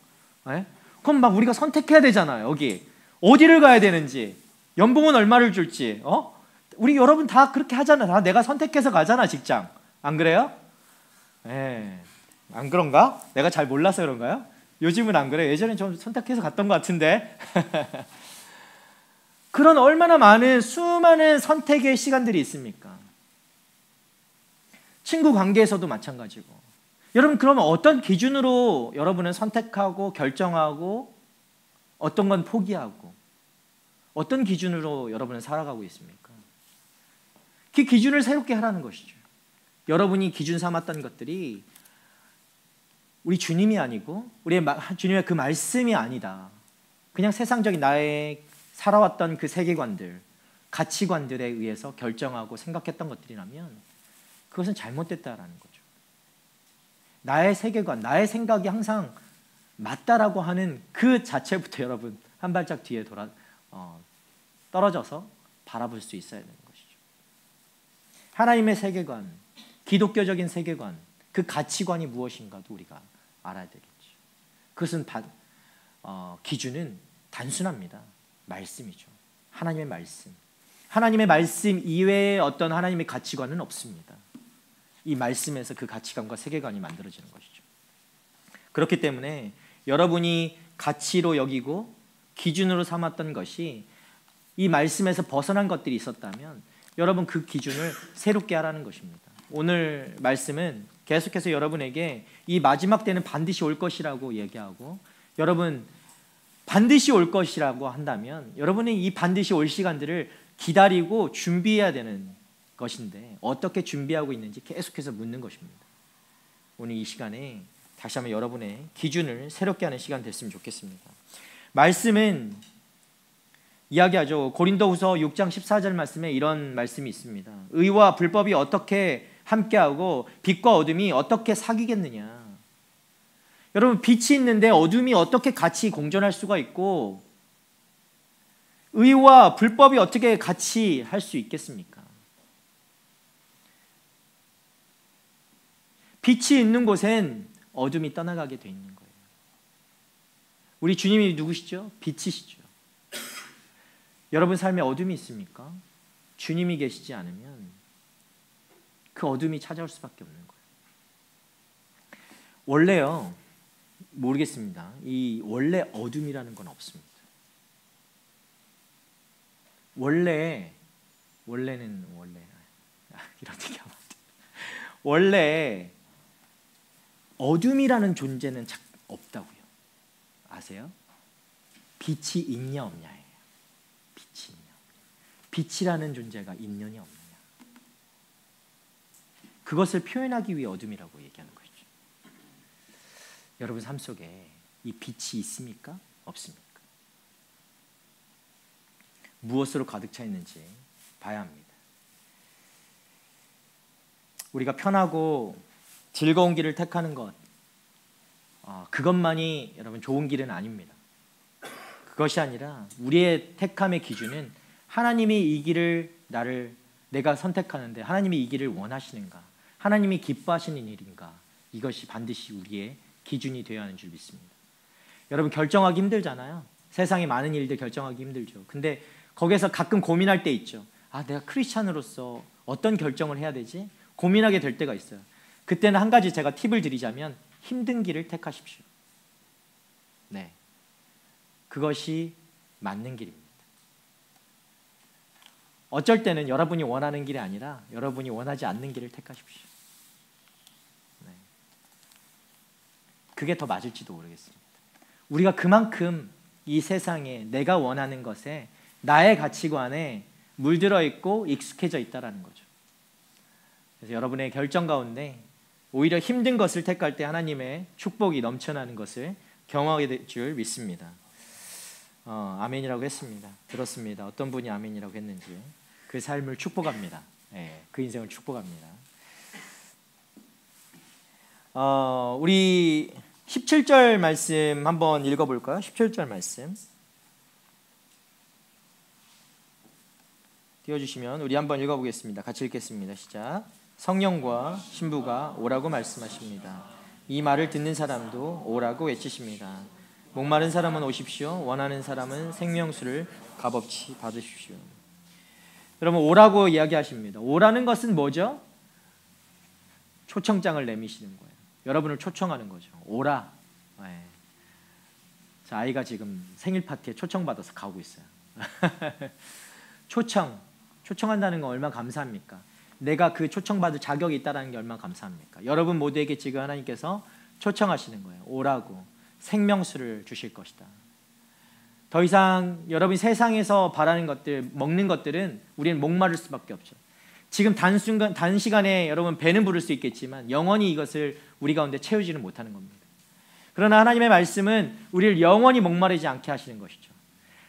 네? 그럼 막 우리가 선택해야 되잖아요. 여기 어디를 가야 되는지, 연봉은 얼마를 줄지. 우리 여러분 다 그렇게 하잖아. 다 내가 선택해서 가잖아, 직장. 안 그래요? 예. 안 그런가? 내가 잘 몰라서 그런가요? 요즘은 안 그래요. 예전엔 좀 선택해서 갔던 것 같은데. 그런 얼마나 많은 수많은 선택의 시간들이 있습니까? 친구 관계에서도 마찬가지고. 여러분, 그러면 어떤 기준으로 여러분은 선택하고 결정하고 어떤 건 포기하고 어떤 기준으로 여러분은 살아가고 있습니까? 그 기준을 새롭게 하라는 것이죠. 여러분이 기준 삼았던 것들이 우리 주님이 아니고 우리의 주님의 그 말씀이 아니다. 그냥 세상적인 나의 살아왔던 그 세계관들, 가치관들에 의해서 결정하고 생각했던 것들이라면 그것은 잘못됐다라는 거죠. 나의 세계관, 나의 생각이 항상 맞다라고 하는 그 자체부터 여러분 한 발짝 뒤에 떨어져서 바라볼 수 있어야 되는 것이죠. 하나님의 세계관, 기독교적인 세계관, 그 가치관이 무엇인가도 우리가 알아야 되겠죠. 그것은 기준은 단순합니다. 말씀이죠. 하나님의 말씀. 하나님의 말씀 이외에 어떤 하나님의 가치관은 없습니다. 이 말씀에서 그 가치관과 세계관이 만들어지는 것이죠. 그렇기 때문에 여러분이 가치로 여기고 기준으로 삼았던 것이 이 말씀에서 벗어난 것들이 있었다면 여러분 그 기준을 새롭게 하라는 것입니다. 오늘 말씀은 계속해서 여러분에게 이 마지막 때는 반드시 올 것이라고 얘기하고, 여러분 반드시 올 것이라고 한다면 여러분이 이 반드시 올 시간들을 기다리고 준비해야 되는 것인데 어떻게 준비하고 있는지 계속해서 묻는 것입니다. 오늘 이 시간에 다시 한번 여러분의 기준을 새롭게 하는 시간 됐으면 좋겠습니다. 말씀은 이야기하죠. 고린도후서 6장 14절 말씀에 이런 말씀이 있습니다. 의와 불법이 어떻게 함께하고 빛과 어둠이 어떻게 사귀겠느냐. 여러분, 빛이 있는데 어둠이 어떻게 같이 공존할 수가 있고 의와 불법이 어떻게 같이 할 수 있겠습니까? 빛이 있는 곳엔 어둠이 떠나가게 돼 있는 거예요. 우리 주님이 누구시죠? 빛이시죠. 여러분 삶에 어둠이 있습니까? 주님이 계시지 않으면 그 어둠이 찾아올 수밖에 없는 거예요. 원래요, 모르겠습니다. 이 원래 어둠이라는 건 없습니다. 원래는 이런 얘기하면 안 돼. 원래 어둠이라는 존재는 없다고요. 아세요? 빛이 있냐 없냐예요. 빛이 있냐 없냐. 빛이라는 존재가 있느냐 없느냐. 그것을 표현하기 위해 어둠이라고 얘기하는 것이죠. 여러분 삶 속에 이 빛이 있습니까? 없습니까? 무엇으로 가득 차 있는지 봐야 합니다. 우리가 편하고 즐거운 길을 택하는 것, 그것만이 여러분 좋은 길은 아닙니다. 그것이 아니라 우리의 택함의 기준은 하나님이 이 길을 내가 선택하는데 하나님이 이 길을 원하시는가, 하나님이 기뻐하시는 일인가, 이것이 반드시 우리의 기준이 되어야 하는 줄 믿습니다. 여러분 결정하기 힘들잖아요. 세상에 많은 일들 결정하기 힘들죠. 근데 거기에서 가끔 고민할 때 있죠. 내가 크리스찬으로서 어떤 결정을 해야 되지? 고민하게 될 때가 있어요. 그때는 한 가지 제가 팁을 드리자면 힘든 길을 택하십시오. 네, 그것이 맞는 길입니다. 어쩔 때는 여러분이 원하는 길이 아니라 여러분이 원하지 않는 길을 택하십시오. 그게 더 맞을지도 모르겠습니다. 우리가 그만큼 이 세상에 내가 원하는 것에 나의 가치관에 물들어 있고 익숙해져 있다라는 거죠. 그래서 여러분의 결정 가운데 오히려 힘든 것을 택할 때 하나님의 축복이 넘쳐나는 것을 경험하게 될 줄 믿습니다. 아멘이라고 했습니다. 들었습니다. 어떤 분이 아멘이라고 했는지. 그 삶을 축복합니다. 그 인생을 축복합니다. 우리 17절 말씀 한번 읽어볼까요? 17절 말씀 띄워주시면 우리 한번 읽어보겠습니다. 같이 읽겠습니다. 시작. 성령과 신부가 오라고 말씀하십니다. 이 말을 듣는 사람도 오라고 외치십니다. 목마른 사람은 오십시오. 원하는 사람은 생명수를 값없이 받으십시오. 여러분, 오라고 이야기하십니다. 오라는 것은 뭐죠? 초청장을 내미시는 거예요. 여러분을 초청하는 거죠. 오라. 자, 아이가 지금 생일 파티에 초청받아서 가고 있어요. 초청한다는 건 얼마나 감사합니까? 내가 그 초청받을 자격이 있다는 게 얼마나 감사합니까? 여러분 모두에게 지금 하나님께서 초청하시는 거예요. 오라고. 생명수를 주실 것이다. 더 이상 여러분이 세상에서 바라는 것들, 먹는 것들은 우리는 목마를 수밖에 없죠. 지금 단시간에 여러분 배는 부를 수 있겠지만 영원히 이것을 우리 가운데 채우지는 못하는 겁니다. 그러나 하나님의 말씀은 우리를 영원히 목마르지 않게 하시는 것이죠.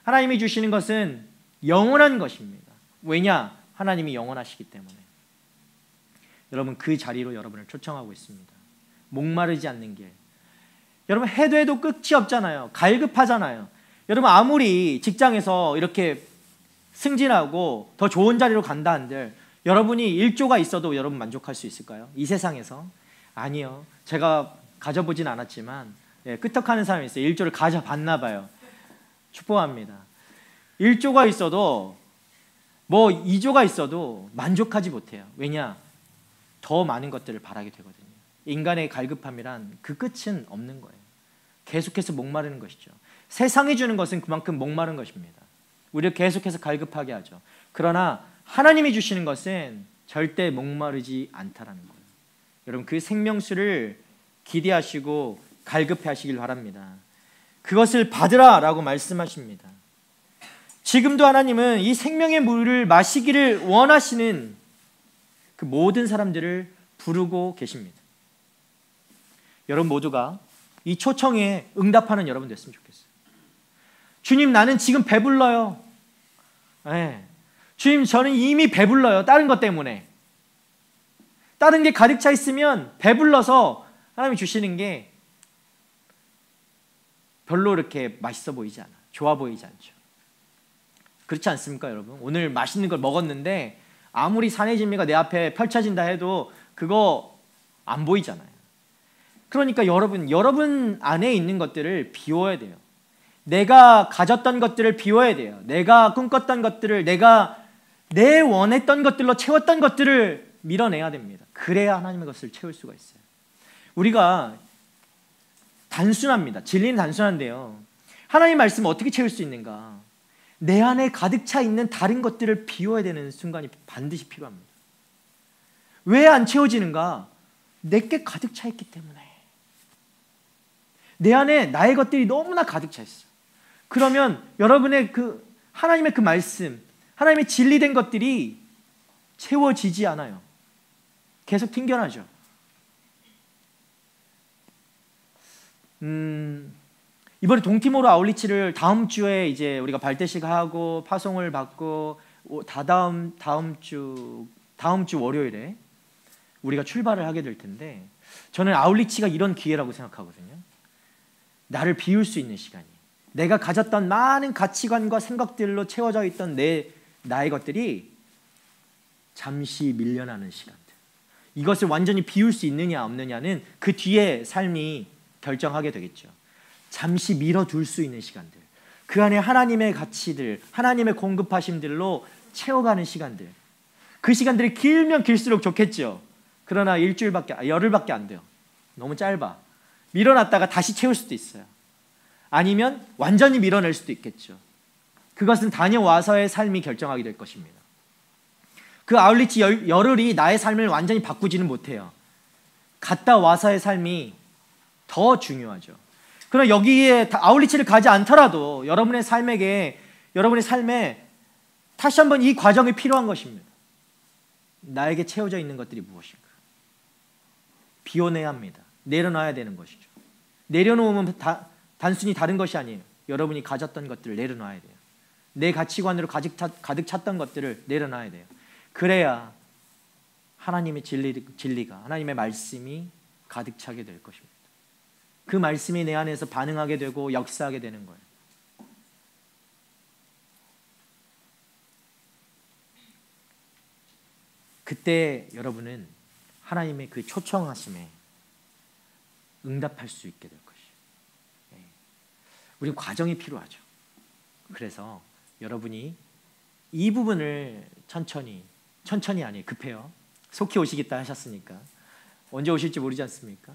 하나님이 주시는 것은 영원한 것입니다. 왜냐? 하나님이 영원하시기 때문에. 여러분, 그 자리로 여러분을 초청하고 있습니다. 목마르지 않는 길. 여러분, 해도 끝이 없잖아요. 갈급하잖아요. 여러분, 아무리 직장에서 이렇게 승진하고 더 좋은 자리로 간다 한들 여러분이 1조가 있어도 여러분 만족할 수 있을까요? 이 세상에서? 아니요. 제가 가져보진 않았지만 끄떡하는 사람이 있어요. 1조를 가져봤나 봐요. 축복합니다. 1조가 있어도 2조가 있어도 만족하지 못해요. 왜냐? 더 많은 것들을 바라게 되거든요. 인간의 갈급함이란 그 끝은 없는 거예요. 계속해서 목마르는 것이죠. 세상이 주는 것은 그만큼 목마른 것입니다. 우리를 계속해서 갈급하게 하죠. 그러나 하나님이 주시는 것은 절대 목마르지 않다라는 거예요. 여러분, 그 생명수를 기대하시고 갈급해 하시길 바랍니다. 그것을 받으라라고 말씀하십니다. 지금도 하나님은 이 생명의 물을 마시기를 원하시는 그 모든 사람들을 부르고 계십니다. 여러분 모두가 이 초청에 응답하는 여러분 됐으면 좋겠어요. 주님, 나는 지금 배불러요. 주님, 저는 이미 배불러요. 다른 것 때문에. 다른 게 가득 차 있으면 배불러서 하나님이 주시는 게 별로 이렇게 맛있어 보이지 않아. 좋아 보이지 않죠. 그렇지 않습니까, 여러분? 오늘 맛있는 걸 먹었는데 아무리 산의 진미가 내 앞에 펼쳐진다 해도 그거 안 보이잖아요. 그러니까 여러분 안에 있는 것들을 비워야 돼요. 내가 가졌던 것들을 비워야 돼요. 내가 꿈꿨던 것들을, 내가 내 원했던 것들로 채웠던 것들을 밀어내야 됩니다. 그래야 하나님의 것을 채울 수가 있어요. 우리가 단순합니다. 진리는 단순한데요. 하나님 말씀을 어떻게 채울 수 있는가? 내 안에 가득 차 있는 다른 것들을 비워야 되는 순간이 반드시 필요합니다. 왜 안 채워지는가? 내게 가득 차 있기 때문에. 내 안에 나의 것들이 너무나 가득 차 있어. 그러면 여러분의 그 하나님의 그 말씀, 하나님의 진리된 것들이 채워지지 않아요. 계속 튕겨나죠. 이번에 동티모르 아울리치를 다음 주에 이제 우리가 발대식 하고 파송을 받고 다음 주 월요일에 우리가 출발을 하게 될 텐데, 저는 아울리치가 이런 기회라고 생각하거든요. 나를 비울 수 있는 시간이, 내가 가졌던 많은 가치관과 생각들로 채워져 있던 나의 것들이 잠시 밀려나는 시간들. 이것을 완전히 비울 수 있느냐 없느냐는 그 뒤에 삶이 결정하게 되겠죠. 잠시 밀어둘 수 있는 시간들, 그 안에 하나님의 가치들, 하나님의 공급하심들로 채워가는 시간들, 그 시간들이 길면 길수록 좋겠죠. 그러나 열흘밖에 안 돼요. 너무 짧아. 밀어놨다가 다시 채울 수도 있어요. 아니면 완전히 밀어낼 수도 있겠죠. 그것은 다녀와서의 삶이 결정하게 될 것입니다. 그 아울리치 열흘이 나의 삶을 완전히 바꾸지는 못해요. 갔다 와서의 삶이 더 중요하죠. 그럼 여기에 아울리치를 가지 않더라도 여러분의 삶에 다시 한번 이 과정이 필요한 것입니다. 나에게 채워져 있는 것들이 무엇인가? 비워내야 합니다. 내려놔야 되는 것이죠. 내려놓으면 단순히 다른 것이 아니에요. 여러분이 가졌던 것들을 내려놔야 돼요. 내 가치관으로 가득 찼던 것들을 내려놔야 돼요. 그래야 하나님의 진리가, 하나님의 말씀이 가득 차게 될 것입니다. 그 말씀이 내 안에서 반응하게 되고 역사하게 되는 거예요. 그때 여러분은 하나님의 그 초청하심에 응답할 수 있게 될 것이에요. 우리 과정이 필요하죠. 그래서 여러분이 이 부분을 천천히 아니에요. 급해요. 속히 오시겠다 하셨으니까 언제 오실지 모르지 않습니까?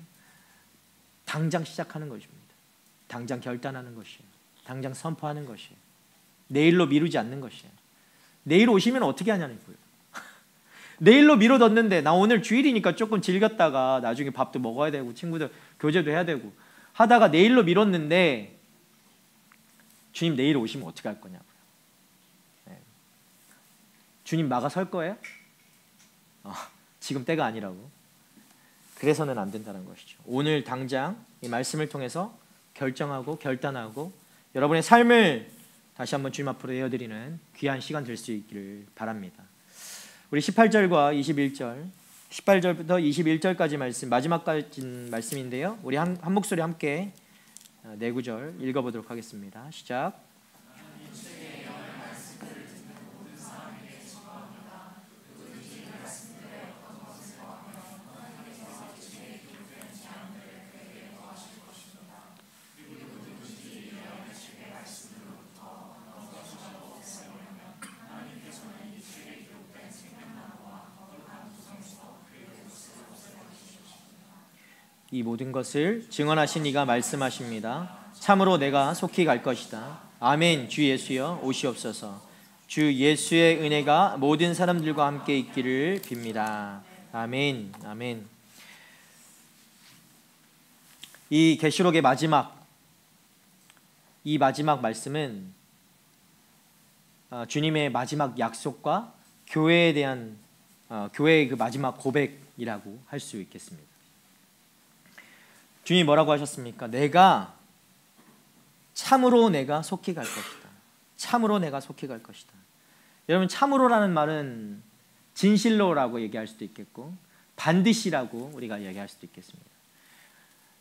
당장 시작하는 것입니다. 당장 결단하는 것이에요. 당장 선포하는 것이에요. 내일로 미루지 않는 것이에요. 내일 오시면 어떻게 하냐는 거예요. 내일로 미뤄뒀는데 나 오늘 주일이니까 조금 즐겼다가 나중에 밥도 먹어야 되고 친구들 교제도 해야 되고 하다가 내일로 미뤘는데 주님 내일 오시면 어떻게 할 거냐고요. 주님 막아설 거예요? 지금 때가 아니라고. 그래서는 안 된다는 것이죠. 오늘 당장 이 말씀을 통해서 결정하고 결단하고 여러분의 삶을 다시 한번 주님 앞으로 내어드리는 귀한 시간 될 수 있기를 바랍니다. 우리 18절과 21절, 18절부터 21절까지 말씀, 마지막까지 말씀인데요. 우리 한 목소리 함께 네 구절 읽어보도록 하겠습니다. 시작. 이 모든 것을 증언하신 이가 말씀하십니다. 참으로 내가 속히 갈 것이다. 아멘. 주 예수여 오시옵소서. 주 예수의 은혜가 모든 사람들과 함께 있기를 빕니다. 아멘. 아멘. 이 계시록의 이 마지막 말씀은 주님의 마지막 약속과 교회에 대한 교회의 그 마지막 고백이라고 할 수 있겠습니다. 주님이 뭐라고 하셨습니까? 참으로 내가 속히 갈 것이다. 참으로 내가 속히 갈 것이다. 여러분, 참으로라는 말은 진실로라고 얘기할 수도 있겠고 반드시라고 우리가 얘기할 수도 있겠습니다.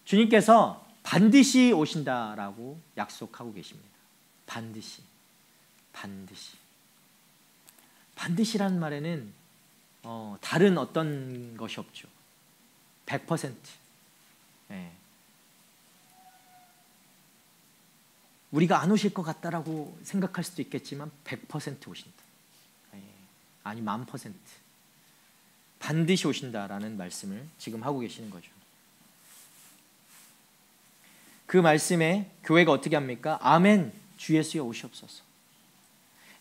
주님께서 반드시 오신다라고 약속하고 계십니다. 반드시라는 말에는 다른 어떤 것이 없죠. 100%. 네. 우리가 안 오실 것 같다라고 생각할 수도 있겠지만 100% 오신다. 네. 아니 1000%. 반드시 오신다라는 말씀을 지금 하고 계시는 거죠. 그 말씀에 교회가 어떻게 합니까? 아멘, 주 예수여 오시옵소서.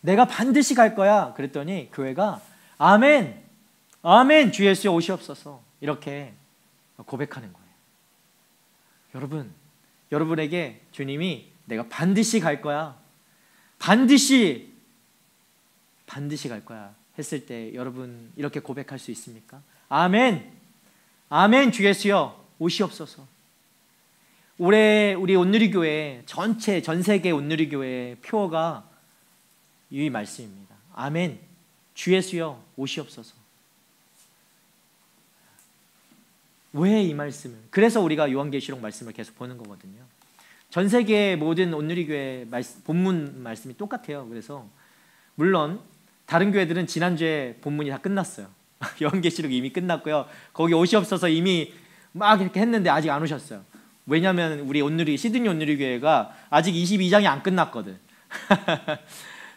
내가 반드시 갈 거야. 그랬더니 교회가 아멘, 아멘, 주 예수여 오시옵소서. 이렇게 고백하는 거예요. 여러분에게 주님이 내가 반드시 갈 거야, 반드시 갈 거야 했을 때 여러분 이렇게 고백할 수 있습니까? 아멘, 아멘, 주 예수여 오시옵소서. 올해 우리 온누리교회 전 세계 온누리교회 표어가 이 말씀입니다. 아멘, 주 예수여 오시옵소서. 왜 이 말씀을? 그래서 우리가 요한계시록 말씀을 계속 보는 거거든요. 전 세계 모든 온누리교회 본문 말씀이 똑같아요. 그래서 물론 다른 교회들은 지난주에 본문이 다 끝났어요. 요한계시록 이미 끝났고요. 거기 오시옵소서 이미 막 이렇게 했는데 아직 안 오셨어요. 왜냐하면 우리 시드니 온누리교회가 아직 22장이 안 끝났거든.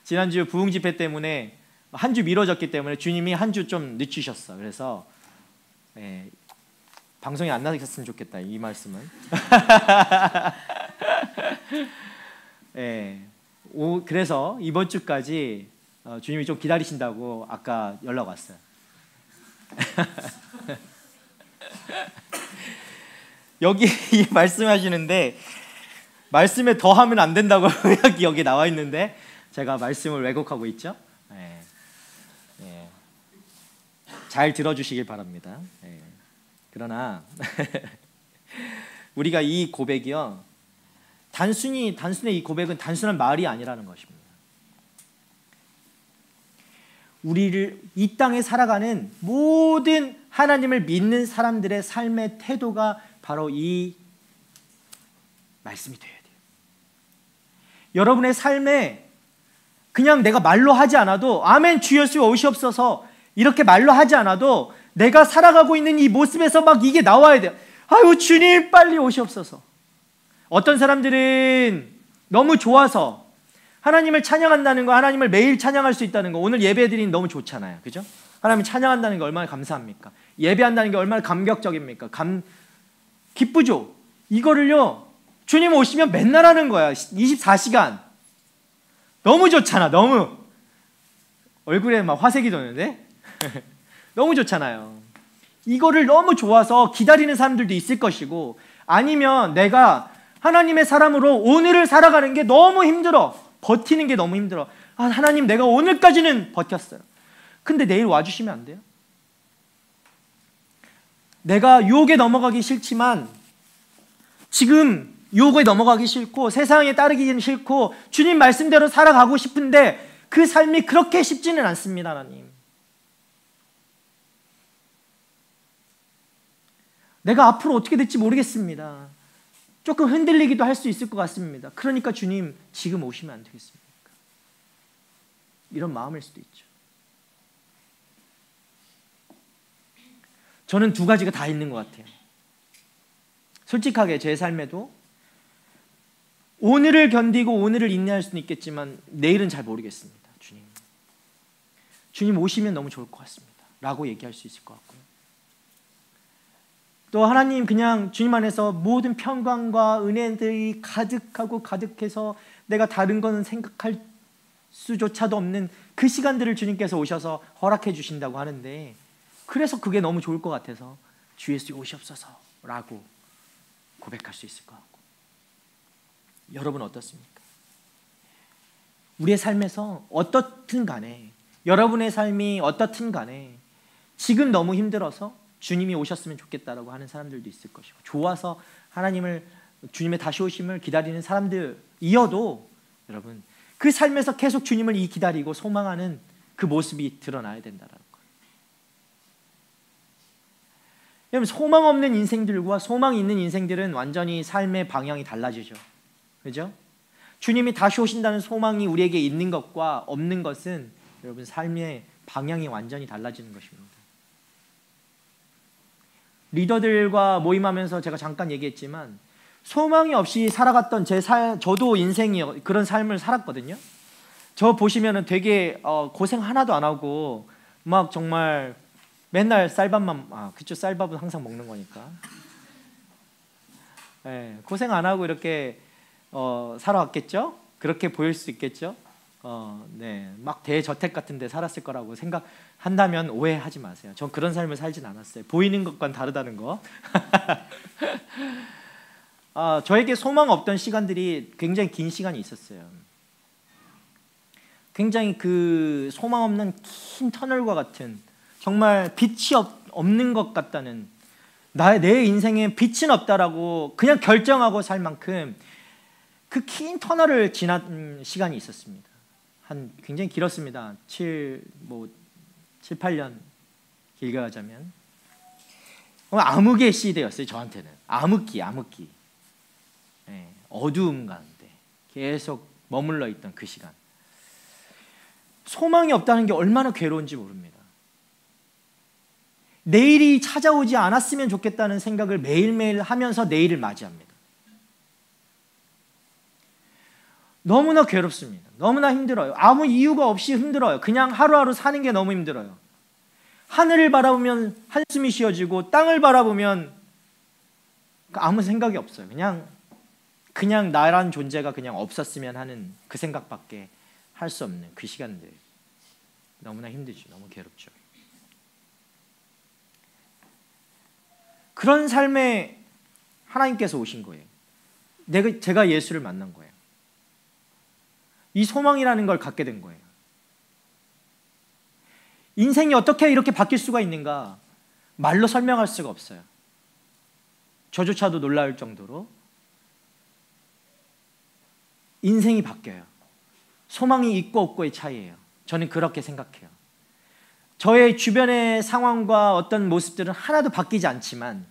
지난주 부흥 집회 때문에 한 주 미뤄졌기 때문에 주님이 한 주 좀 늦추셨어. 그래서 방송이 안 나셨으면 좋겠다, 이 말씀은. 그래서 이번 주까지 주님이 좀 기다리신다고 아까 연락 왔어요. 여기 이 말씀하시는데 말씀에 더하면 안 된다고 여기 나와 있는데 제가 말씀을 왜곡하고 있죠. 예. 예. 잘 들어주시길 바랍니다. 예. 그러나 우리가 이 고백이요, 단순히 이 고백은 단순한 말이 아니라는 것입니다. 우리를 이 땅에 살아가는 모든 하나님을 믿는 사람들의 삶의 태도가 바로 이 말씀이 되어야 돼요. 여러분의 삶에 그냥 내가 말로 하지 않아도 아멘 주 예수 오시옵소서 이렇게 말로 하지 않아도 내가 살아가고 있는 이 모습에서 막 이게 나와야 돼요. 아유 주님 빨리 오시옵소서. 어떤 사람들은 너무 좋아서 하나님을 찬양한다는 거, 하나님을 매일 찬양할 수 있다는 거, 오늘 예배 드리는 너무 좋잖아요. 그죠? 하나님 찬양한다는 게 얼마나 감사합니까? 예배한다는 게 얼마나 감격적입니까? 기쁘죠? 이거를요 주님 오시면 맨날 하는 거야. 24시간. 너무 좋잖아. 너무. 얼굴에 막 화색이 도는데 너무 좋잖아요. 이거를 너무 좋아서 기다리는 사람들도 있을 것이고, 아니면 내가 하나님의 사람으로 오늘을 살아가는 게 너무 힘들어. 버티는 게 너무 힘들어. 아, 하나님 내가 오늘까지는 버텼어요. 근데 내일 와주시면 안 돼요? 내가 유혹에 넘어가기 싫지만 지금 유혹에 넘어가기 싫고 세상에 따르기는 싫고 주님 말씀대로 살아가고 싶은데 그 삶이 그렇게 쉽지는 않습니다. 하나님, 내가 앞으로 어떻게 될지 모르겠습니다. 조금 흔들리기도 할 수 있을 것 같습니다. 그러니까 주님 지금 오시면 안 되겠습니까? 이런 마음일 수도 있죠. 저는 두 가지가 다 있는 것 같아요. 솔직하게 제 삶에도 오늘을 견디고 오늘을 인내할 수는 있겠지만 내일은 잘 모르겠습니다. 주님 오시면 너무 좋을 것 같습니다 라고 얘기할 수 있을 것 같고요. 또 하나님 그냥 주님 안에서 모든 평강과 은혜들이 가득하고 가득해서 내가 다른 거는 생각할 수조차도 없는 그 시간들을 주님께서 오셔서 허락해 주신다고 하는데, 그래서 그게 너무 좋을 것 같아서 주 예수 오시옵소서 라고 고백할 수 있을 것 같고. 여러분 어떻습니까? 우리의 삶에서 어떻든 간에, 여러분의 삶이 어떻든 간에 지금 너무 힘들어서 주님이 오셨으면 좋겠다라고 하는 사람들도 있을 것이고, 좋아서 하나님을, 주님의 다시 오심을 기다리는 사람들이어도 여러분 그 삶에서 계속 주님을 기다리고 소망하는 그 모습이 드러나야 된다는 거예요. 여러분 소망 없는 인생들과 소망이 있는 인생들은 완전히 삶의 방향이 달라지죠. 그죠? 주님이 다시 오신다는 소망이 우리에게 있는 것과 없는 것은 여러분 삶의 방향이 완전히 달라지는 것입니다. 리더들과 모임하면서 제가 잠깐 얘기했지만 소망이 없이 살아갔던 저도 인생이 그런 삶을 살았거든요. 저 보시면은 되게 고생 하나도 안 하고 막 정말 맨날 쌀밥만, 그쵸, 쌀밥은 항상 먹는 거니까. 네, 고생 안 하고 이렇게 살아왔겠죠? 그렇게 보일 수 있겠죠? 네, 막 대저택 같은 데 살았을 거라고 생각한다면 오해하지 마세요. 전 그런 삶을 살진 않았어요. 보이는 것과는 다르다는 거. 저에게 소망 없던 시간들이 굉장히 긴 시간이 있었어요. 굉장히 그 소망 없는 긴 터널과 같은, 정말 빛이 없는 것 같다는, 내 인생에 빛은 없다라고 그냥 결정하고 살 만큼 그 긴 터널을 지난 시간이 있었습니다. 한 굉장히 길었습니다. 7, 8년 길게 하자면 암흑의 시대였어요. 저한테는 암흑기. 네, 어두움 가운데 계속 머물러 있던 그 시간. 소망이 없다는 게 얼마나 괴로운지 모릅니다. 내일이 찾아오지 않았으면 좋겠다는 생각을 매일매일 하면서 내일을 맞이합니다. 너무나 괴롭습니다. 너무나 힘들어요. 아무 이유가 없이 힘들어요. 그냥 하루하루 사는 게 너무 힘들어요. 하늘을 바라보면 한숨이 쉬어지고 땅을 바라보면 아무 생각이 없어요. 그냥 나란 존재가 그냥 없었으면 하는 그 생각밖에 할 수 없는 그 시간들. 너무나 힘들죠. 너무 괴롭죠. 그런 삶에 하나님께서 오신 거예요. 제가 예수를 만난 거예요. 이 소망이라는 걸 갖게 된 거예요. 인생이 어떻게 이렇게 바뀔 수가 있는가? 말로 설명할 수가 없어요. 저조차도 놀라울 정도로 인생이 바뀌어요. 소망이 있고 없고의 차이예요. 저는 그렇게 생각해요. 저의 주변의 상황과 어떤 모습들은 하나도 바뀌지 않지만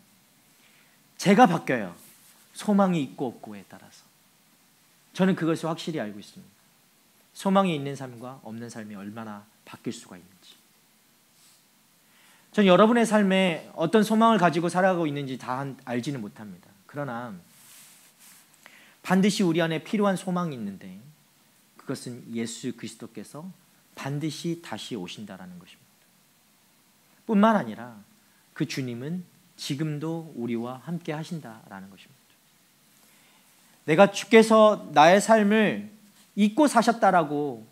제가 바뀌어요. 소망이 있고 없고에 따라서. 저는 그것을 확실히 알고 있습니다. 소망이 있는 삶과 없는 삶이 얼마나 바뀔 수가 있는지. 전 여러분의 삶에 어떤 소망을 가지고 살아가고 있는지 다 알지는 못합니다. 그러나 반드시 우리 안에 필요한 소망이 있는데 그것은 예수 그리스도께서 반드시 다시 오신다라는 것입니다. 뿐만 아니라 그 주님은 지금도 우리와 함께 하신다라는 것입니다. 내가 주께서 나의 삶을 잊고 사셨다라고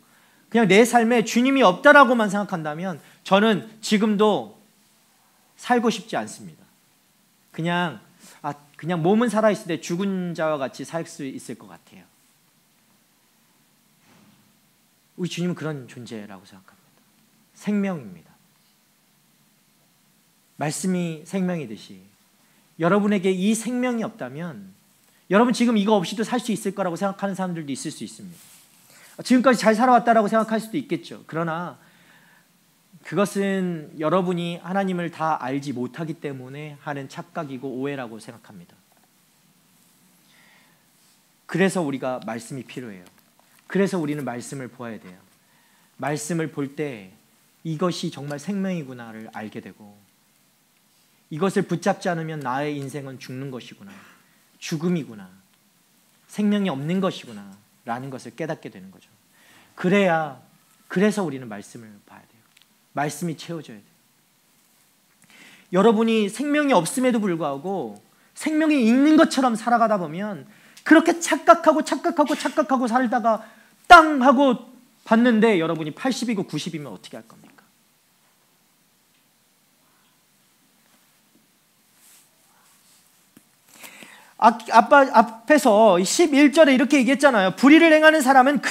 그냥 내 삶에 주님이 없다라고만 생각한다면 저는 지금도 살고 싶지 않습니다. 그냥 몸은 살아있을 때 죽은 자와 같이 살 수 있을 것 같아요. 우리 주님은 그런 존재라고 생각합니다. 생명입니다. 말씀이 생명이듯이 여러분에게 이 생명이 없다면 여러분 지금 이거 없이도 살 수 있을 거라고 생각하는 사람들도 있을 수 있습니다. 지금까지 잘 살아왔다라고 생각할 수도 있겠죠. 그러나 그것은 여러분이 하나님을 다 알지 못하기 때문에 하는 착각이고 오해라고 생각합니다. 그래서 우리가 말씀이 필요해요. 그래서 우리는 말씀을 보아야 돼요. 말씀을 볼 때 이것이 정말 생명이구나를 알게 되고 이것을 붙잡지 않으면 나의 인생은 죽는 것이구나, 죽음이구나, 생명이 없는 것이구나 라는 것을 깨닫게 되는 거죠. 그래서 우리는 말씀을 봐야 돼요. 말씀이 채워져야 돼요. 여러분이 생명이 없음에도 불구하고 생명이 있는 것처럼 살아가다 보면 그렇게 착각하고 살다가 땅 하고 봤는데 여러분이 80이고 90이면 어떻게 할 겁니까? 앞에서 11절에 이렇게 얘기했잖아요. 불의를 행하는 사람은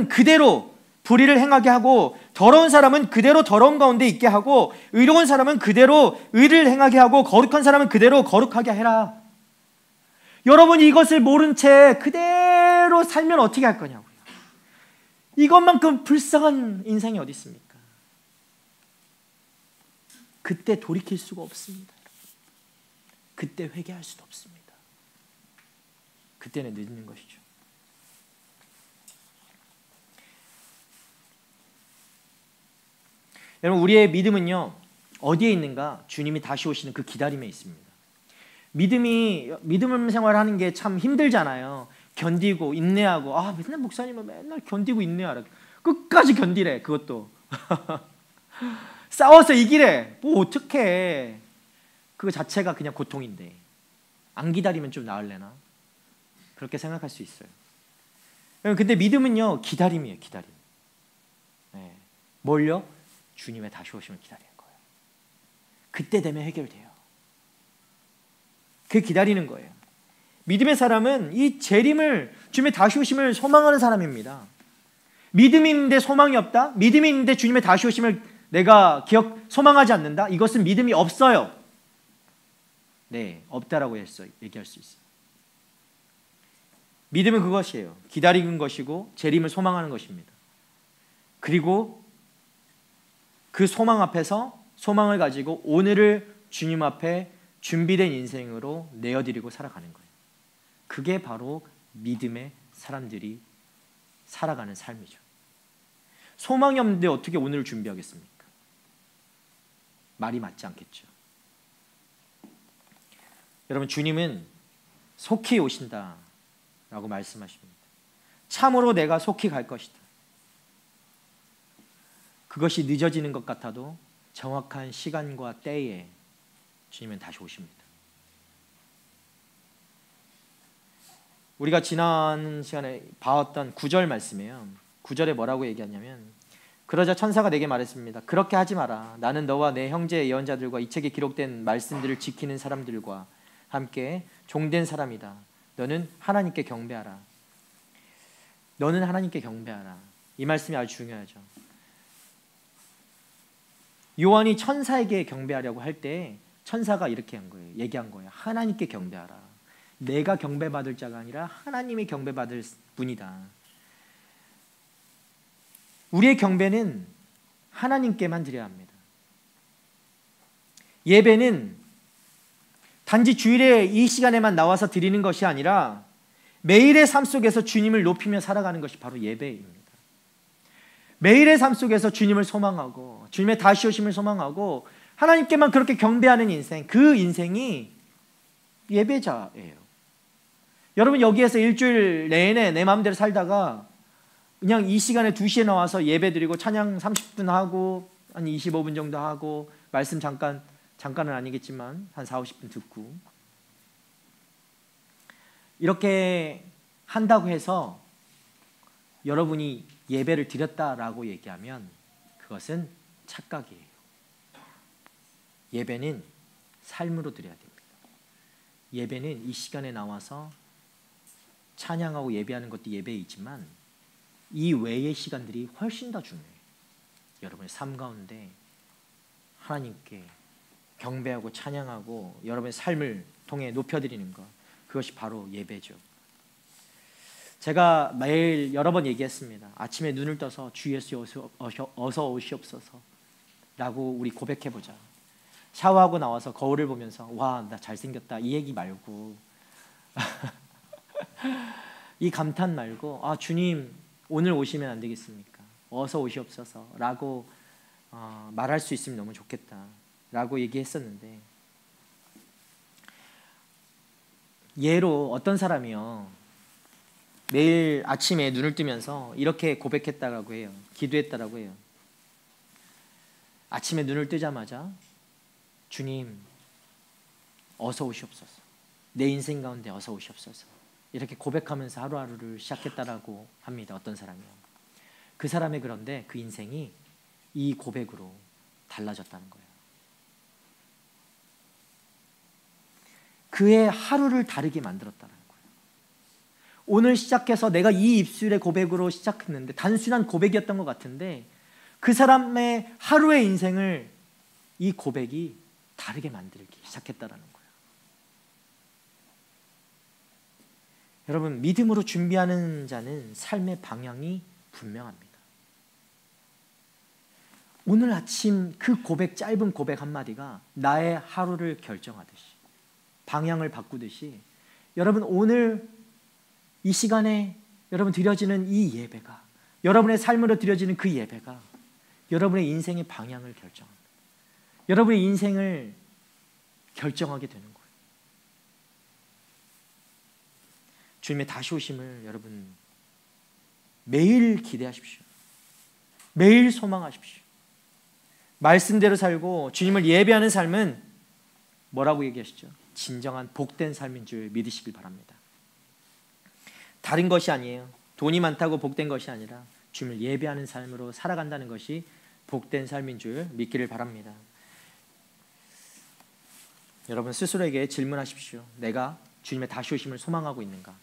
그대로 불의를 행하게 하고 더러운 사람은 그대로 더러운 가운데 있게 하고 의로운 사람은 그대로 의를 행하게 하고 거룩한 사람은 그대로 거룩하게 해라. 여러분이 이것을 모른 채 그대로 살면 어떻게 할 거냐고요. 이것만큼 불쌍한 인생이 어디 있습니까? 그때 돌이킬 수가 없습니다. 그때 회개할 수도 없습니다. 그때는 늦는 것이죠. 여러분, 우리의 믿음은요 어디에 있는가? 주님이 다시 오시는 그 기다림에 있습니다. 믿음 생활하는 게 참 힘들잖아요. 견디고 인내하고 맨날 목사님은 맨날 견디고 인내하라. 끝까지 견디래. 그것도 싸워서 이기래. 뭐 어떡해. 그거 자체가 그냥 고통인데 안 기다리면 좀 나을래나? 그렇게 생각할 수 있어요. 근데 믿음은요 기다림이에요. 기다림. 네. 뭘요? 주님의 다시 오심을 기다리는 거예요. 그때 되면 해결돼요. 그 기다리는 거예요. 믿음의 사람은 이 재림을, 주님의 다시 오심을 소망하는 사람입니다. 믿음이 있는데 소망이 없다? 믿음이 있는데 주님의 다시 오심을 내가 소망하지 않는다? 이것은 믿음이 없어요. 네, 없다라고 얘기할 수 있어요. 믿음은 그것이에요. 기다리는 것이고 재림을 소망하는 것입니다. 그리고 그 소망 앞에서 소망을 가지고 오늘을 주님 앞에 준비된 인생으로 내어드리고 살아가는 거예요. 그게 바로 믿음의 사람들이 살아가는 삶이죠. 소망이 없는데 어떻게 오늘을 준비하겠습니까? 말이 맞지 않겠죠. 여러분, 주님은 속히 오신다라고 말씀하십니다. 참으로 내가 속히 갈 것이다. 그것이 늦어지는 것 같아도 정확한 시간과 때에 주님은 다시 오십니다. 우리가 지난 시간에 봐왔던 9절 말씀이에요. 9절에 뭐라고 얘기하냐면 그러자 천사가 내게 말했습니다. 그렇게 하지 마라. 나는 너와 내 형제 예언자들과 이 책에 기록된 말씀들을 지키는 사람들과 함께 종된 사람이다. 너는 하나님께 경배하라. 너는 하나님께 경배하라. 이 말씀이 아주 중요하죠. 요한이 천사에게 경배하려고 할 때 천사가 이렇게 한 거예요. 얘기한 거예요. 하나님께 경배하라. 내가 경배받을 자가 아니라 하나님이 경배받을 분이다. 우리의 경배는 하나님께만 드려야 합니다. 예배는 단지 주일에 이 시간에만 나와서 드리는 것이 아니라 매일의 삶 속에서 주님을 높이며 살아가는 것이 바로 예배입니다. 매일의 삶 속에서 주님을 소망하고 주님의 다시 오심을 소망하고 하나님께만 그렇게 경배하는 인생, 그 인생이 예배자예요. 여러분 여기에서 일주일 내내 내 마음대로 살다가 그냥 이 시간에 2시에 나와서 예배 드리고 찬양 30분 하고 한 25분 정도 하고 말씀 잠깐은 아니겠지만 한 4, 50분 듣고 이렇게 한다고 해서 여러분이 예배를 드렸다라고 얘기하면 그것은 착각이에요. 예배는 삶으로 드려야 됩니다. 예배는 이 시간에 나와서 찬양하고 예배하는 것도 예배이지만 이 외의 시간들이 훨씬 더 중요해요. 여러분의 삶 가운데 하나님께 경배하고 찬양하고 여러분의 삶을 통해 높여드리는 것, 그것이 바로 예배죠. 제가 매일 여러 번 얘기했습니다. 아침에 눈을 떠서 주 예수 어서 오시옵소서 라고 우리 고백해보자. 샤워하고 나와서 거울을 보면서 와, 나 잘생겼다 이 얘기 말고 이 감탄 말고 아, 주님 오늘 오시면 안 되겠습니까? 어서 오시옵소서 라고 말할 수 있으면 너무 좋겠다 라고 얘기했었는데, 예로 어떤 사람이요 매일 아침에 눈을 뜨면서 이렇게 고백했다라고 해요. 기도했다라고 해요. 아침에 눈을 뜨자마자 주님 어서 오시옵소서, 내 인생 가운데 어서 오시옵소서, 이렇게 고백하면서 하루하루를 시작했다라고 합니다. 어떤 사람이요. 그 사람의 그런데 그 인생이 이 고백으로 달라졌다는 거예요. 그의 하루를 다르게 만들었다는 거예요. 오늘 시작해서 내가 이 입술의 고백으로 시작했는데 단순한 고백이었던 것 같은데 그 사람의 하루의 인생을 이 고백이 다르게 만들기 시작했다는 거예요. 여러분, 믿음으로 준비하는 자는 삶의 방향이 분명합니다. 오늘 아침 그 고백, 짧은 고백 한마디가 나의 하루를 결정하듯이 방향을 바꾸듯이 여러분 오늘 이 시간에 여러분 드려지는 이 예배가, 여러분의 삶으로 드려지는 그 예배가 여러분의 인생의 방향을 결정합니다. 여러분의 인생을 결정하게 되는 거예요. 주님의 다시 오심을 여러분 매일 기대하십시오. 매일 소망하십시오. 말씀대로 살고 주님을 예배하는 삶은 뭐라고 얘기하시죠? 진정한 복된 삶인 줄 믿으시길 바랍니다. 다른 것이 아니에요. 돈이 많다고 복된 것이 아니라 주님을 예배하는 삶으로 살아간다는 것이 복된 삶인 줄 믿기를 바랍니다. 여러분 스스로에게 질문하십시오. 내가 주님의 다시 오심을 소망하고 있는가?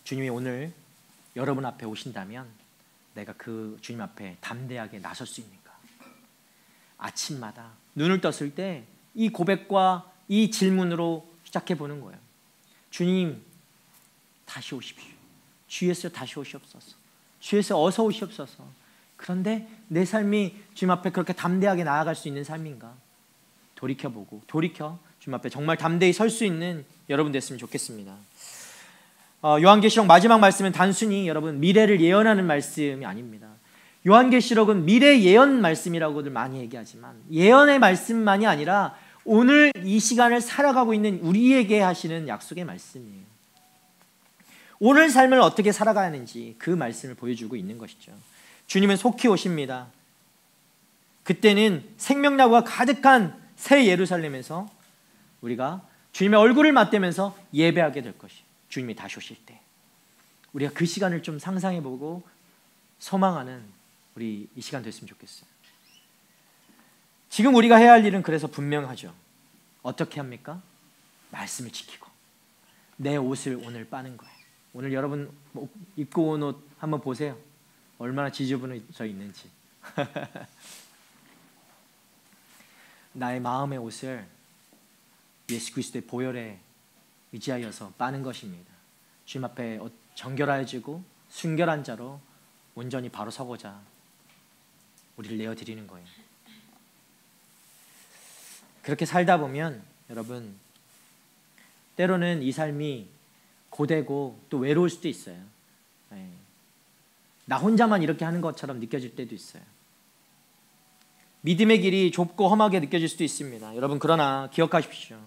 주님이 오늘 여러분 앞에 오신다면 내가 그 주님 앞에 담대하게 나설 수 있는가? 아침마다 눈을 떴을 때 이 고백과 이 질문으로 시작해 보는 거예요. 주님 다시 오십시오. 주 예수 다시 오시옵소서. 주 예수 어서 오시옵소서. 그런데 내 삶이 주님 앞에 그렇게 담대하게 나아갈 수 있는 삶인가? 돌이켜보고 돌이켜 주님 앞에 정말 담대히 설 수 있는 여러분 됐으면 좋겠습니다. 요한계시록 마지막 말씀은 단순히 여러분 미래를 예언하는 말씀이 아닙니다. 요한계시록은 미래 예언 말씀이라고들 많이 얘기하지만 예언의 말씀만이 아니라 오늘 이 시간을 살아가고 있는 우리에게 하시는 약속의 말씀이에요. 오늘 삶을 어떻게 살아가야 하는지 그 말씀을 보여주고 있는 것이죠. 주님은 속히 오십니다. 그때는 생명나무가 가득한 새 예루살렘에서 우리가 주님의 얼굴을 맞대면서 예배하게 될 것이에요. 주님이 다시 오실 때 우리가 그 시간을 좀 상상해보고 소망하는 우리 이 시간 됐으면 좋겠어요. 지금 우리가 해야 할 일은 그래서 분명하죠. 어떻게 합니까? 말씀을 지키고 내 옷을 오늘 빠는 거예요. 오늘 여러분 입고 온 옷 한번 보세요. 얼마나 지저분해져 있는지. 나의 마음의 옷을 예수 그리스도의 보혈에 의지하여서 빠는 것입니다. 주님 앞에 정결해지고 순결한 자로 온전히 바로 서고자 우리를 내어드리는 거예요. 그렇게 살다 보면 여러분 때로는 이 삶이 고되고 또 외로울 수도 있어요. 나 혼자만 이렇게 하는 것처럼 느껴질 때도 있어요. 믿음의 길이 좁고 험하게 느껴질 수도 있습니다. 여러분 그러나 기억하십시오.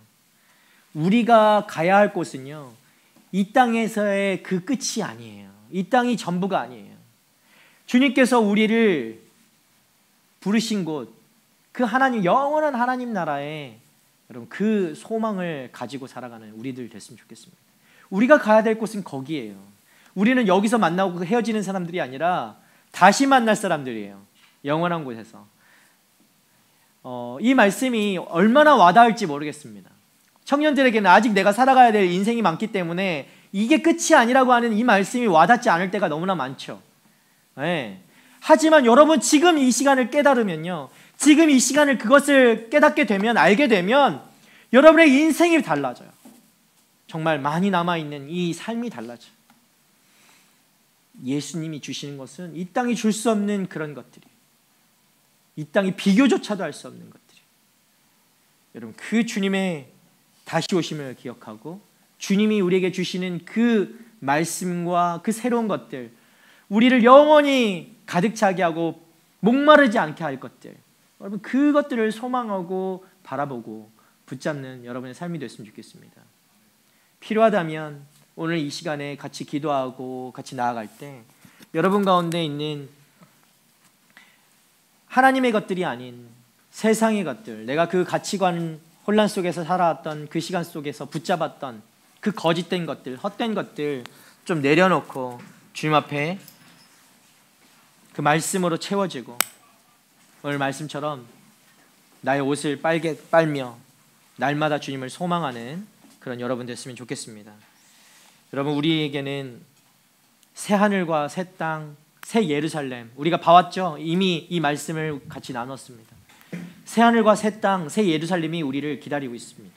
우리가 가야 할 곳은요, 이 땅에서의 그 끝이 아니에요. 이 땅이 전부가 아니에요. 주님께서 우리를 부르신 곳, 그 하나님, 영원한 하나님 나라에 여러분 그 소망을 가지고 살아가는 우리들 됐으면 좋겠습니다. 우리가 가야 될 곳은 거기에요. 우리는 여기서 만나고 헤어지는 사람들이 아니라 다시 만날 사람들이에요. 영원한 곳에서. 이 말씀이 얼마나 와닿을지 모르겠습니다. 청년들에게는 아직 내가 살아가야 될 인생이 많기 때문에 이게 끝이 아니라고 하는 이 말씀이 와닿지 않을 때가 너무나 많죠. 네. 하지만 여러분 지금 이 시간을 깨달으면요, 지금 이 시간을 그것을 깨닫게 되면, 알게 되면 여러분의 인생이 달라져요. 정말 많이 남아있는 이 삶이 달라져요. 예수님이 주시는 것은 이 땅이 줄 수 없는 그런 것들이에요. 이 땅이 비교조차도 할 수 없는 것들이에요. 여러분 그 주님의 다시 오심을 기억하고 주님이 우리에게 주시는 그 말씀과 그 새로운 것들, 우리를 영원히 가득 차게 하고 목마르지 않게 할 것들, 여러분 그것들을 소망하고 바라보고 붙잡는 여러분의 삶이 됐으면 좋겠습니다. 필요하다면 오늘 이 시간에 같이 기도하고 같이 나아갈 때 여러분 가운데 있는 하나님의 것들이 아닌 세상의 것들, 내가 그 가치관 혼란 속에서 살아왔던 그 시간 속에서 붙잡았던 그 거짓된 것들, 헛된 것들 좀 내려놓고 주님 앞에 그 말씀으로 채워지고 오늘 말씀처럼 나의 옷을 빨며 날마다 주님을 소망하는 그런 여러분 됐으면 좋겠습니다. 여러분 우리에게는 새 하늘과 새 땅, 새 예루살렘, 우리가 봐왔죠? 이미 이 말씀을 같이 나눴습니다. 새 하늘과 새 땅, 새 예루살렘이 우리를 기다리고 있습니다.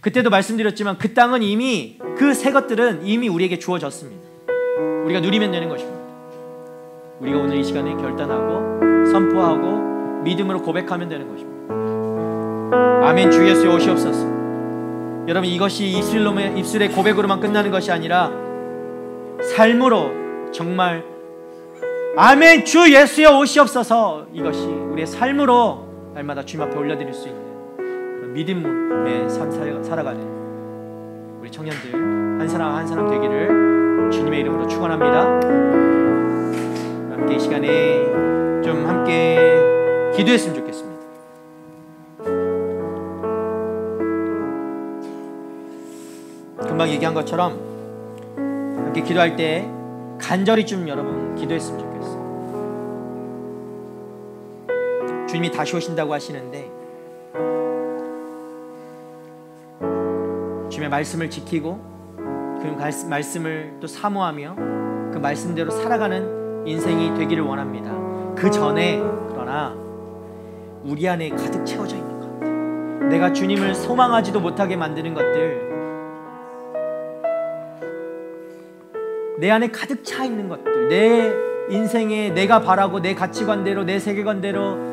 그때도 말씀드렸지만 그 땅은 이미, 그 새 것들은 이미 우리에게 주어졌습니다. 우리가 누리면 되는 것입니다. 우리가 오늘 이 시간에 결단하고 선포하고 믿음으로 고백하면 되는 것입니다. 아멘. 주 예수여 오시옵소서. 여러분 이것이 입술의 고백으로만 끝나는 것이 아니라 삶으로 정말 아멘 주 예수여 오시옵소서, 이것이 우리의 삶으로 날마다 주님 앞에 올려드릴 수 있는 그런 믿음의 삶 살아가는 우리 청년들 한 사람 한 사람 되기를 주님의 이름으로 축원합니다. 함께 이 시간에 좀 함께 기도했으면 좋겠습니다. 금방 얘기한 것처럼 함께 기도할 때 간절히 좀 여러분 기도했으면 좋겠어요. 주님이 다시 오신다고 하시는데 주님의 말씀을 지키고 그 말씀을 또 사모하며 그 말씀대로 살아가는 인생이 되기를 원합니다. 그 전에 그러나 우리 안에 가득 채워져 있는 것들, 내가 주님을 소망하지도 못하게 만드는 것들, 내 안에 가득 차 있는 것들, 내 인생에 내가 바라고 내 가치관대로 내 세계관대로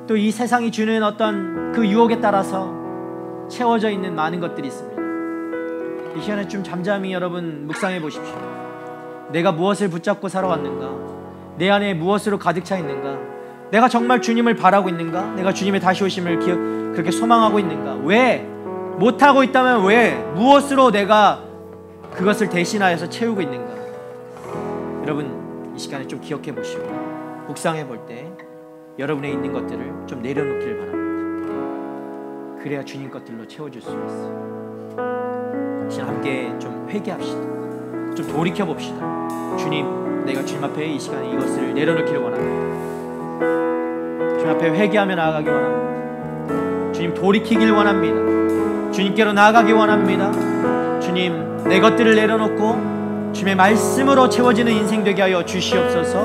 또 이 세상이 주는 어떤 그 유혹에 따라서 채워져 있는 많은 것들이 있습니다. 이 시간에 좀 잠잠히 여러분 묵상해 보십시오. 내가 무엇을 붙잡고 살아왔는가? 내 안에 무엇으로 가득 차 있는가? 내가 정말 주님을 바라고 있는가? 내가 주님의 다시 오심을 그렇게 소망하고 있는가? 왜? 못하고 있다면 왜? 무엇으로 내가 그것을 대신하여서 채우고 있는가? 여러분 이 시간에 좀 기억해 보시고 묵상해 볼 때 여러분의 있는 것들을 좀 내려놓기를 바랍니다. 그래야 주님 것들로 채워줄 수 있어요. 이제 함께 좀 회개합시다. 좀 돌이켜 봅시다. 주님, 내가 주님 앞에 이 시간에 이것을 내려놓기를 원합니다. 주님 앞에 회개하며 나아가기 원합니다. 주님, 돌이키길 원합니다. 주님께로 나아가기 원합니다. 주님, 내 것들을 내려놓고 주님의 말씀으로 채워지는 인생 되게 하여 주시옵소서.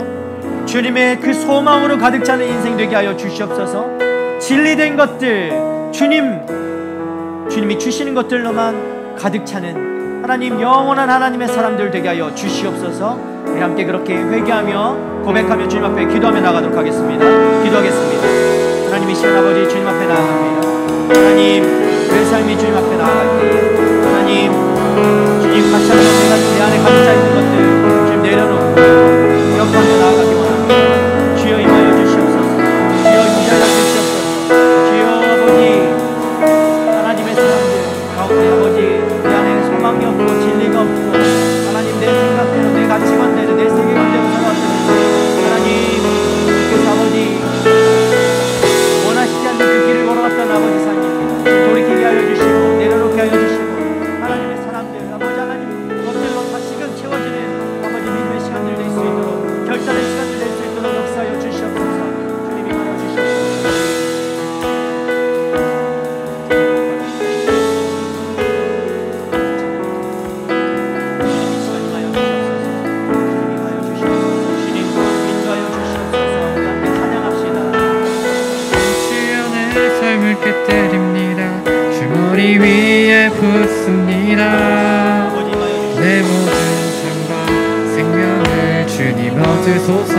주님의 그 소망으로 가득 차는 인생 되게 하여 주시옵소서. 진리된 것들, 주님이 주시는 것들로만 가득 차는 하나님, 영원한 하나님의 사람들 되게 하여 주시옵소서. 우리 함께 그렇게 회개하며 고백하며 주님 앞에 기도하며 나가도록 하겠습니다. 기도하겠습니다. 하나님, 이 시간 아버지 주님 앞에 나아갑니다. 하나님, 내 삶이 주님 앞에 나아갈 때 하나님, 주님 같이 한번 내 안에 가득 차 있는 것들 주님 내려놓고 기억하며 나아가기 원합니다. 주여 임하여 주시옵소서. 주여 임하여 주시옵소서. 주여 아버지, 하나님의 사람들 가운데 아버지 내 안에 소망이 없고 진리가 없고 하나님, 내 생각대로 내 가치관대로 내 세계관대로 살아왔는데 하나님, 그래서 아버지 원하시지 않는 그 길을 걸어갔던 아버지 삶입니다. 돌이키게 하여 주시고 내려놓게 하여 주시고 하나님의 사람들 아버지 하나님 것들로 다시금 채워지는 아버지 믿음의 시간들 될 수 있도록 결단의 시간들 될 수 있도록 역사하여 주시옵소서. 주님이 말하여 주시옵소서. 깨뜨립니다. 주머리 위에 붓습니다. 내 모든 삶과 생명을 주님 얻으소서.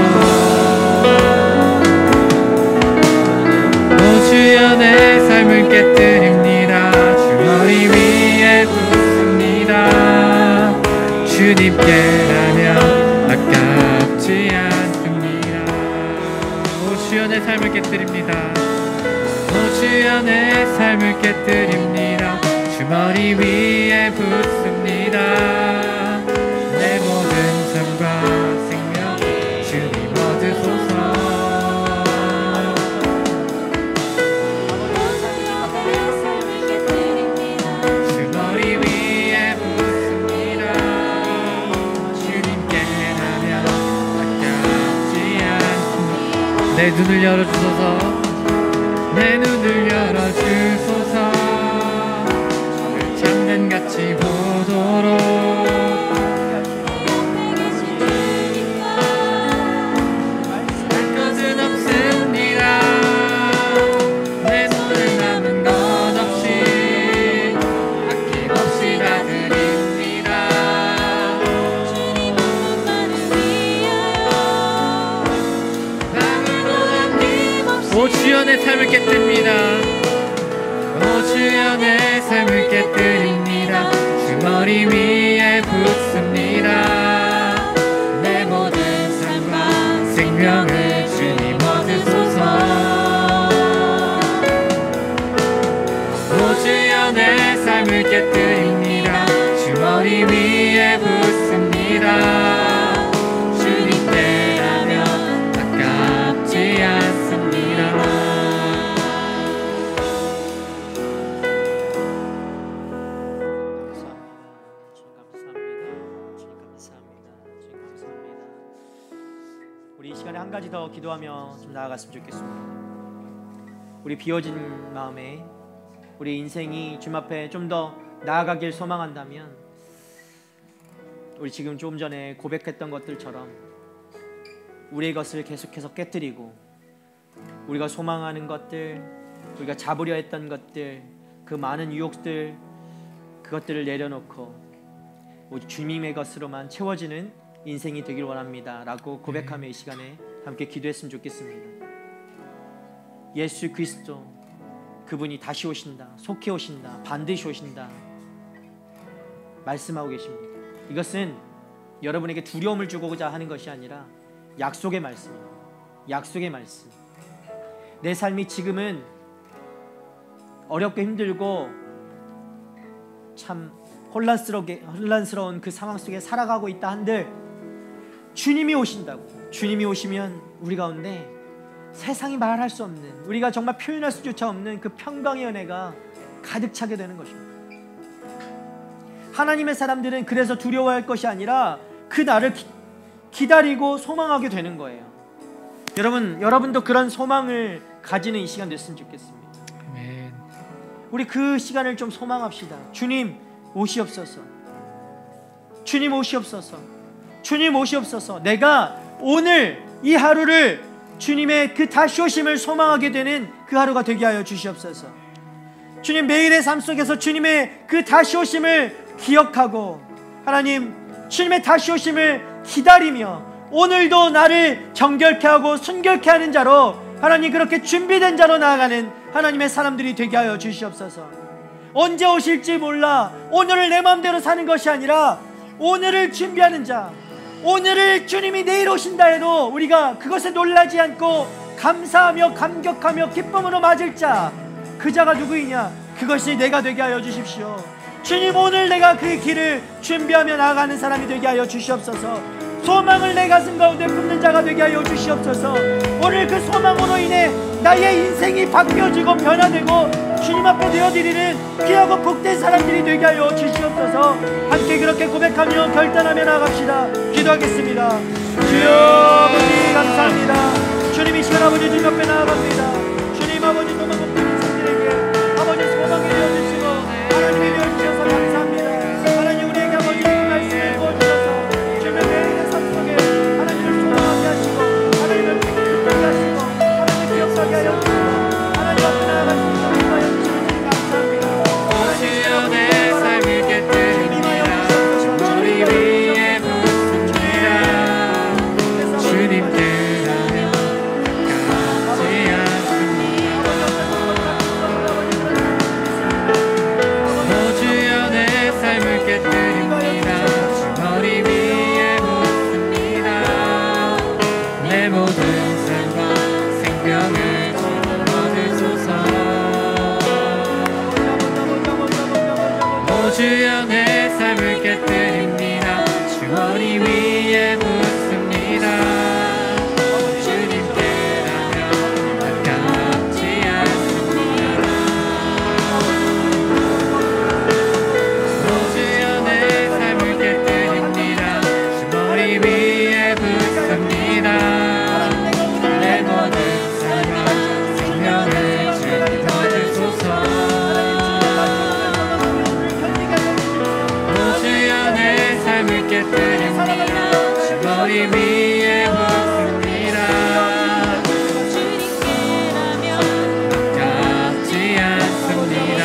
오 주여, 내 삶을 깨뜨립니다. 주머리 위에 붓습니다. 주님께라면 아깝지 않습니다. 오 주여, 내 삶을 깨뜨립니다. 주여, 내 삶을 깨뜨립니다. 주머리 위에 붓습니다. 내 모든 삶과 생명 주님 얻으소서. 주머리 위에 붓습니다. 주님께라면 아깝지 않습니다. 내 눈을 열어주소서. 내 눈을 열어주소서. 장난같이 보도록 할 것은 없습니다. 내 손에 남은 것 없이 아낌없이 다 드립니다. 주님 한 번만을 위하여 아무도 오 주여, 내 삶을 깨뜨립니다. 오 주여, 내 삶을 깨뜨립니다. 주머리 위에 붓습니다. 내 모든 삶과 생명을 주님 얻으소서. 오 주여, 내 삶을 깨뜨립니다. 주머리 위에 붓습니다. 주님께라면 아깝지 않습니다. 우리 이 시간에 한 가지 더 기도하며 좀 나아갔으면 좋겠습니다. 우리 비워진 마음에 우리 인생이 주님 앞에 좀 더 나아가길 소망한다면 우리 지금 좀 전에 고백했던 것들처럼 우리의 것을 계속해서 깨뜨리고 우리가 소망하는 것들, 우리가 잡으려 했던 것들, 그 많은 유혹들, 그것들을 내려놓고 오직 주님의 것으로만 채워지는 인생이 되길 원합니다 라고 고백하며 이 시간에 함께 기도했으면 좋겠습니다. 예수 그리스도 그분이 다시 오신다, 속히 오신다, 반드시 오신다 말씀하고 계십니다. 이것은 여러분에게 두려움을 주고자 하는 것이 아니라 약속의 말씀입니다. 약속의 말씀. 내 삶이 지금은 어렵고 힘들고 참 혼란스러운 그 상황 속에 살아가고 있다 한들 주님이 오신다고. 주님이 오시면 우리 가운데 세상이 말할 수 없는, 우리가 정말 표현할 수조차 없는 그 평강의 은혜가 가득 차게 되는 것입니다. 하나님의 사람들은 그래서 두려워할 것이 아니라 그 날을 기다리고 소망하게 되는 거예요. 여러분도 그런 소망을 가지는 이 시간 됐으면 좋겠습니다. 아멘. 우리 그 시간을 좀 소망합시다. 주님 오시옵소서. 주님 오시옵소서. 주님 오시옵소서. 내가 오늘 이 하루를 주님의 그 다시 오심을 소망하게 되는 그 하루가 되게 하여 주시옵소서. 주님, 매일의 삶 속에서 주님의 그 다시 오심을 기억하고 하나님 주님의 다시 오심을 기다리며 오늘도 나를 정결케 하고 순결케 하는 자로 하나님 그렇게 준비된 자로 나아가는 하나님의 사람들이 되게 하여 주시옵소서. 언제 오실지 몰라 오늘을 내 마음대로 사는 것이 아니라 오늘을 준비하는 자, 오늘을 주님이 내일 오신다 해도 우리가 그것에 놀라지 않고 감사하며 감격하며 기쁨으로 맞을 자, 그 자가 누구이냐? 그것이 내가 되게 하여 주십시오. 주님, 오늘 내가 그 길을 준비하며 나아가는 사람이 되게 하여 주시옵소서. 소망을 내 가슴 가운데 품는 자가 되게 하여 주시옵소서. 오늘 그 소망으로 인해 나의 인생이 바뀌어지고 변화되고 주님 앞에 되어드리는 귀하고 복된 사람들이 되게 하여 주시옵소서. 함께 그렇게 고백하며 결단하며 나아갑시다. 기도하겠습니다. 주여 아버지 감사합니다. 주님, 이 시간 아버지 주님 앞에 나아갑니다. 주님 아버지 소망 없는 인생들에게 아버지 소망이 되어주시고 하나님이 되어주셔서 감사합니다. 하나님 우리에게 아버지 그 말씀을 부어주셔서 주님의 매일의 삶 속에 하나님을 소망하게 하시고 하나님을 기쁘게 하시고 하나님을 기억하게 하여 주시고 하나님 앞에 나아가시고 임하여 주시니 감사합니다. 오시어 내 삶을 깨뜨립니다. 머리 위에 묻습니다. 주님 뜻하면 가지 않습니다. 오주여 내 삶을 깨뜨립니다. 주 머리 위에 묻습니다. 내 모든 삶과 생명을 주셔서 주여 내 삶을 깨뜨립니다. 주 머리 위에 묻습니다. 주님께라면 아깝지 않습니다. 주여 내 삶을 깨뜨립니다. 주 머리 위에 묻습니다. 내 모든 삶과 생명을 주님께 주소서. 삶을 깨뜨립니다. 주 머리 위에 묻습니다. 주님께라면 아깝지 않습니다.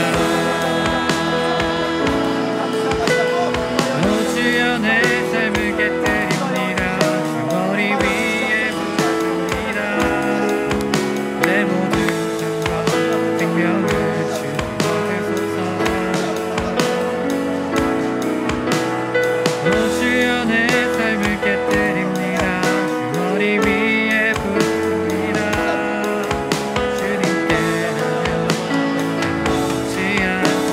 오 주여 내 삶을 깨뜨립니다. 주 머리 위에 묻습니다. 내 모든 삶과 생명을 주님 주소서. 주여 내 삶을 깨뜨립니다. 주 머리 위에 붓습니다. 주님께라면 아깝지 않습니다.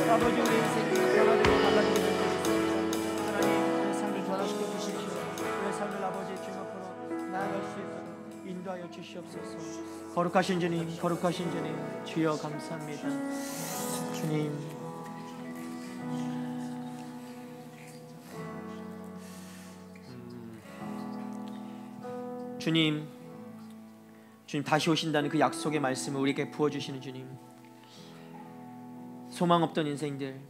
아버지 우리 인생이 변화되고 달라지게 되시옵소서. 하나님 내 삶을 변화시켜 주십시오. 내 삶을 아버지 주님 앞으로 나아갈 수 있도록 인도하여 주시옵소서. 거룩하신 주님, 거룩하신 주님, 주여 감사합니다. 주님, 주님 주님 다시 오신다는 그 약속의 말씀을 우리에게 부어주시는 주님, 소망 없던 인생들,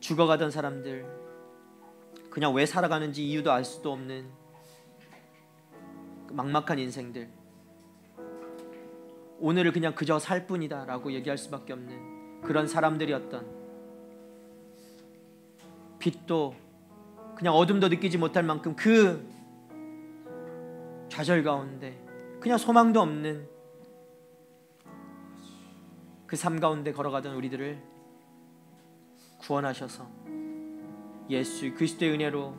죽어가던 사람들, 그냥 왜 살아가는지 이유도 알 수도 없는 막막한 인생들, 오늘을 그냥 그저 살 뿐이다 라고 얘기할 수밖에 없는 그런 사람들이었던, 빛도 그냥 어둠도 느끼지 못할 만큼 그 좌절 가운데 그냥 소망도 없는 그 삶 가운데 걸어가던 우리들을 구원하셔서 예수 그리스도의 은혜로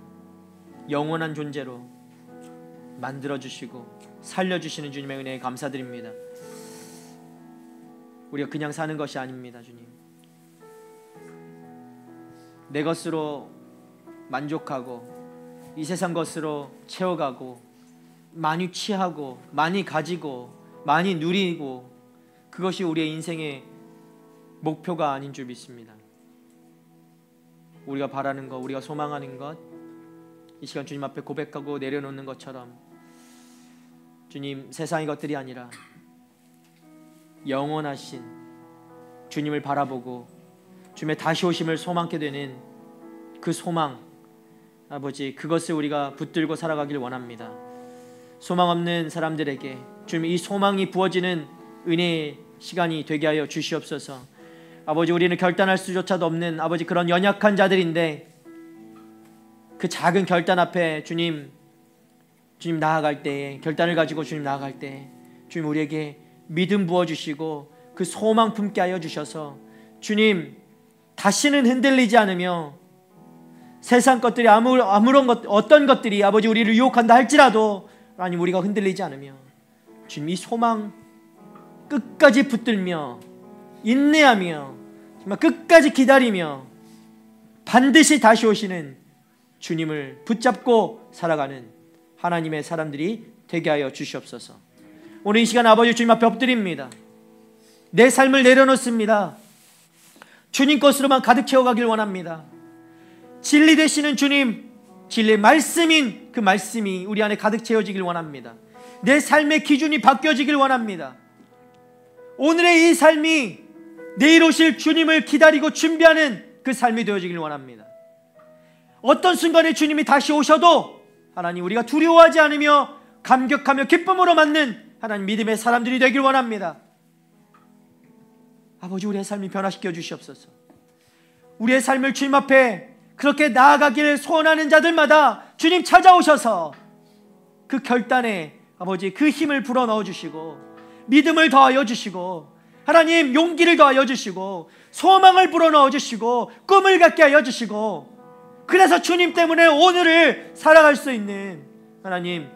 영원한 존재로 만들어주시고 살려주시는 주님의 은혜에 감사드립니다. 우리가 그냥 사는 것이 아닙니다. 주님, 내 것으로 만족하고 이 세상 것으로 채워가고 많이 취하고 많이 가지고 많이 누리고 그것이 우리의 인생의 목표가 아닌 줄 믿습니다. 우리가 바라는 것, 우리가 소망하는 것, 이 시간 주님 앞에 고백하고 내려놓는 것처럼 주님, 세상의 것들이 아니라 영원하신 주님을 바라보고 주님의 다시 오심을 소망케 되는 그 소망, 아버지, 그것을 우리가 붙들고 살아가길 원합니다. 소망 없는 사람들에게 주님 이 소망이 부어지는 은혜의 시간이 되게 하여 주시옵소서. 아버지, 우리는 결단할 수조차도 없는 아버지 그런 연약한 자들인데 그 작은 결단 앞에 주님 나아갈 때에, 결단을 가지고 주님 나아갈 때 주님 우리에게 믿음 부어주시고 그 소망 품게 하여 주셔서 주님 다시는 흔들리지 않으며 세상 것들이 아무런 것, 어떤 것들이 아버지 우리를 유혹한다 할지라도 하나님 우리가 흔들리지 않으며 주님 이 소망 끝까지 붙들며 인내하며 정말 끝까지 기다리며 반드시 다시 오시는 주님을 붙잡고 살아가는 하나님의 사람들이 되게 하여 주시옵소서. 오늘 이 시간 아버지 주님 앞에 엎드립니다. 내 삶을 내려놓습니다. 주님 것으로만 가득 채워가길 원합니다. 진리 되시는 주님, 진리의 말씀인 그 말씀이 우리 안에 가득 채워지길 원합니다. 내 삶의 기준이 바뀌어지길 원합니다. 오늘의 이 삶이 내일 오실 주님을 기다리고 준비하는 그 삶이 되어지길 원합니다. 어떤 순간에 주님이 다시 오셔도 하나님 우리가 두려워하지 않으며 감격하며 기쁨으로 맞는 하나님 믿음의 사람들이 되길 원합니다. 아버지, 우리의 삶이 변화시켜 주시옵소서. 우리의 삶을 주님 앞에 그렇게 나아가기를 소원하는 자들마다 주님 찾아오셔서 그 결단에 아버지 그 힘을 불어넣어 주시고 믿음을 더하여 주시고 하나님 용기를 더하여 주시고 소망을 불어넣어 주시고 꿈을 갖게 하여 주시고 그래서 주님 때문에 오늘을 살아갈 수 있는 하나님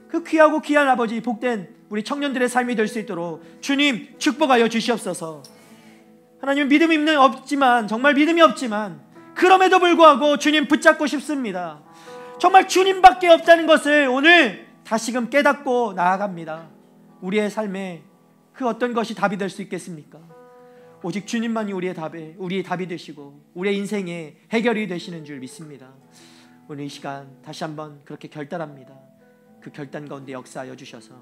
그 귀하고 귀한 아버지 복된 우리 청년들의 삶이 될 수 있도록 주님 축복하여 주시옵소서. 하나님 믿음이 없지만 정말 믿음이 없지만 그럼에도 불구하고 주님 붙잡고 싶습니다. 정말 주님밖에 없다는 것을 오늘 다시금 깨닫고 나아갑니다. 우리의 삶에 그 어떤 것이 답이 될 수 있겠습니까? 오직 주님만이 우리의 답이 되시고 우리의 인생의 해결이 되시는 줄 믿습니다. 오늘 이 시간 다시 한번 그렇게 결단합니다. 그 결단 가운데 역사하여 주셔서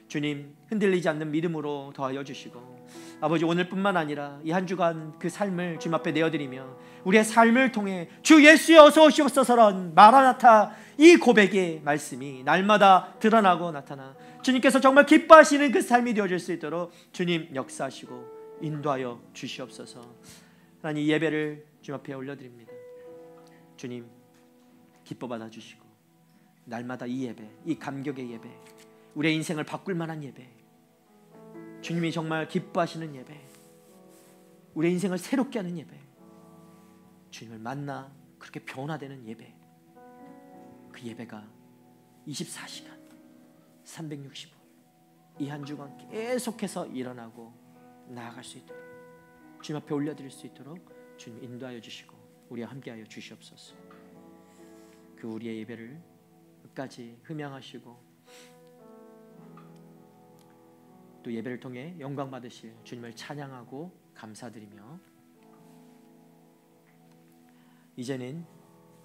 주님 흔들리지 않는 믿음으로 더하여 주시고 아버지 오늘뿐만 아니라 이 한 주간 그 삶을 주님 앞에 내어드리며 우리의 삶을 통해 주 예수여 어서 오시옵소서란 마라나타 이 고백의 말씀이 날마다 드러나고 나타나 주님께서 정말 기뻐하시는 그 삶이 되어질 수 있도록 주님 역사하시고 인도하여 주시옵소서. 하나님 이 예배를 주님 앞에 올려드립니다. 주님 기뻐 받아주시고 날마다 이 예배, 이 감격의 예배, 우리의 인생을 바꿀 만한 예배, 주님이 정말 기뻐하시는 예배, 우리의 인생을 새롭게 하는 예배, 주님을 만나 그렇게 변화되는 예배, 그 예배가 24시간 365일 이 한 주간 계속해서 일어나고 나아갈 수 있도록 주님 앞에 올려드릴 수 있도록 주님 인도하여 주시고 우리와 함께하여 주시옵소서. 그 우리의 예배를 끝까지 흠양하시고 또 예배를 통해 영광 받으실 주님을 찬양하고 감사드리며 이제는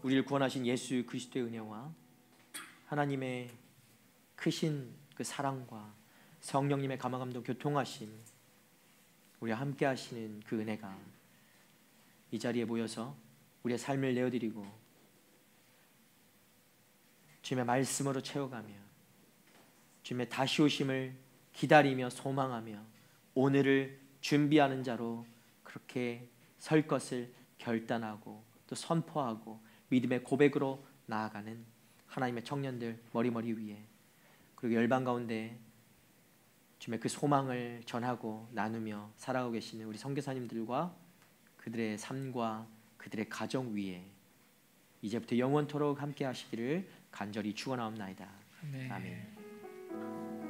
우리를 구원하신 예수 그리스도의 은혜와 하나님의 크신 그 사랑과 성령님의 감화감동 교통하심, 우리와 함께 하시는 그 은혜가 이 자리에 모여서 우리의 삶을 내어드리고 주님의 말씀으로 채워가며 주님의 다시 오심을 기다리며 소망하며 오늘을 준비하는 자로 그렇게 설 것을 결단하고 또 선포하고 믿음의 고백으로 나아가는 하나님의 청년들 머리머리 위에, 그리고 열방 가운데 주님의 그 소망을 전하고 나누며 살아가고 계시는 우리 선교사님들과 그들의 삶과 그들의 가정 위에 이제부터 영원토록 함께 하시기를 간절히 축원하옵나이다. 네. 아멘.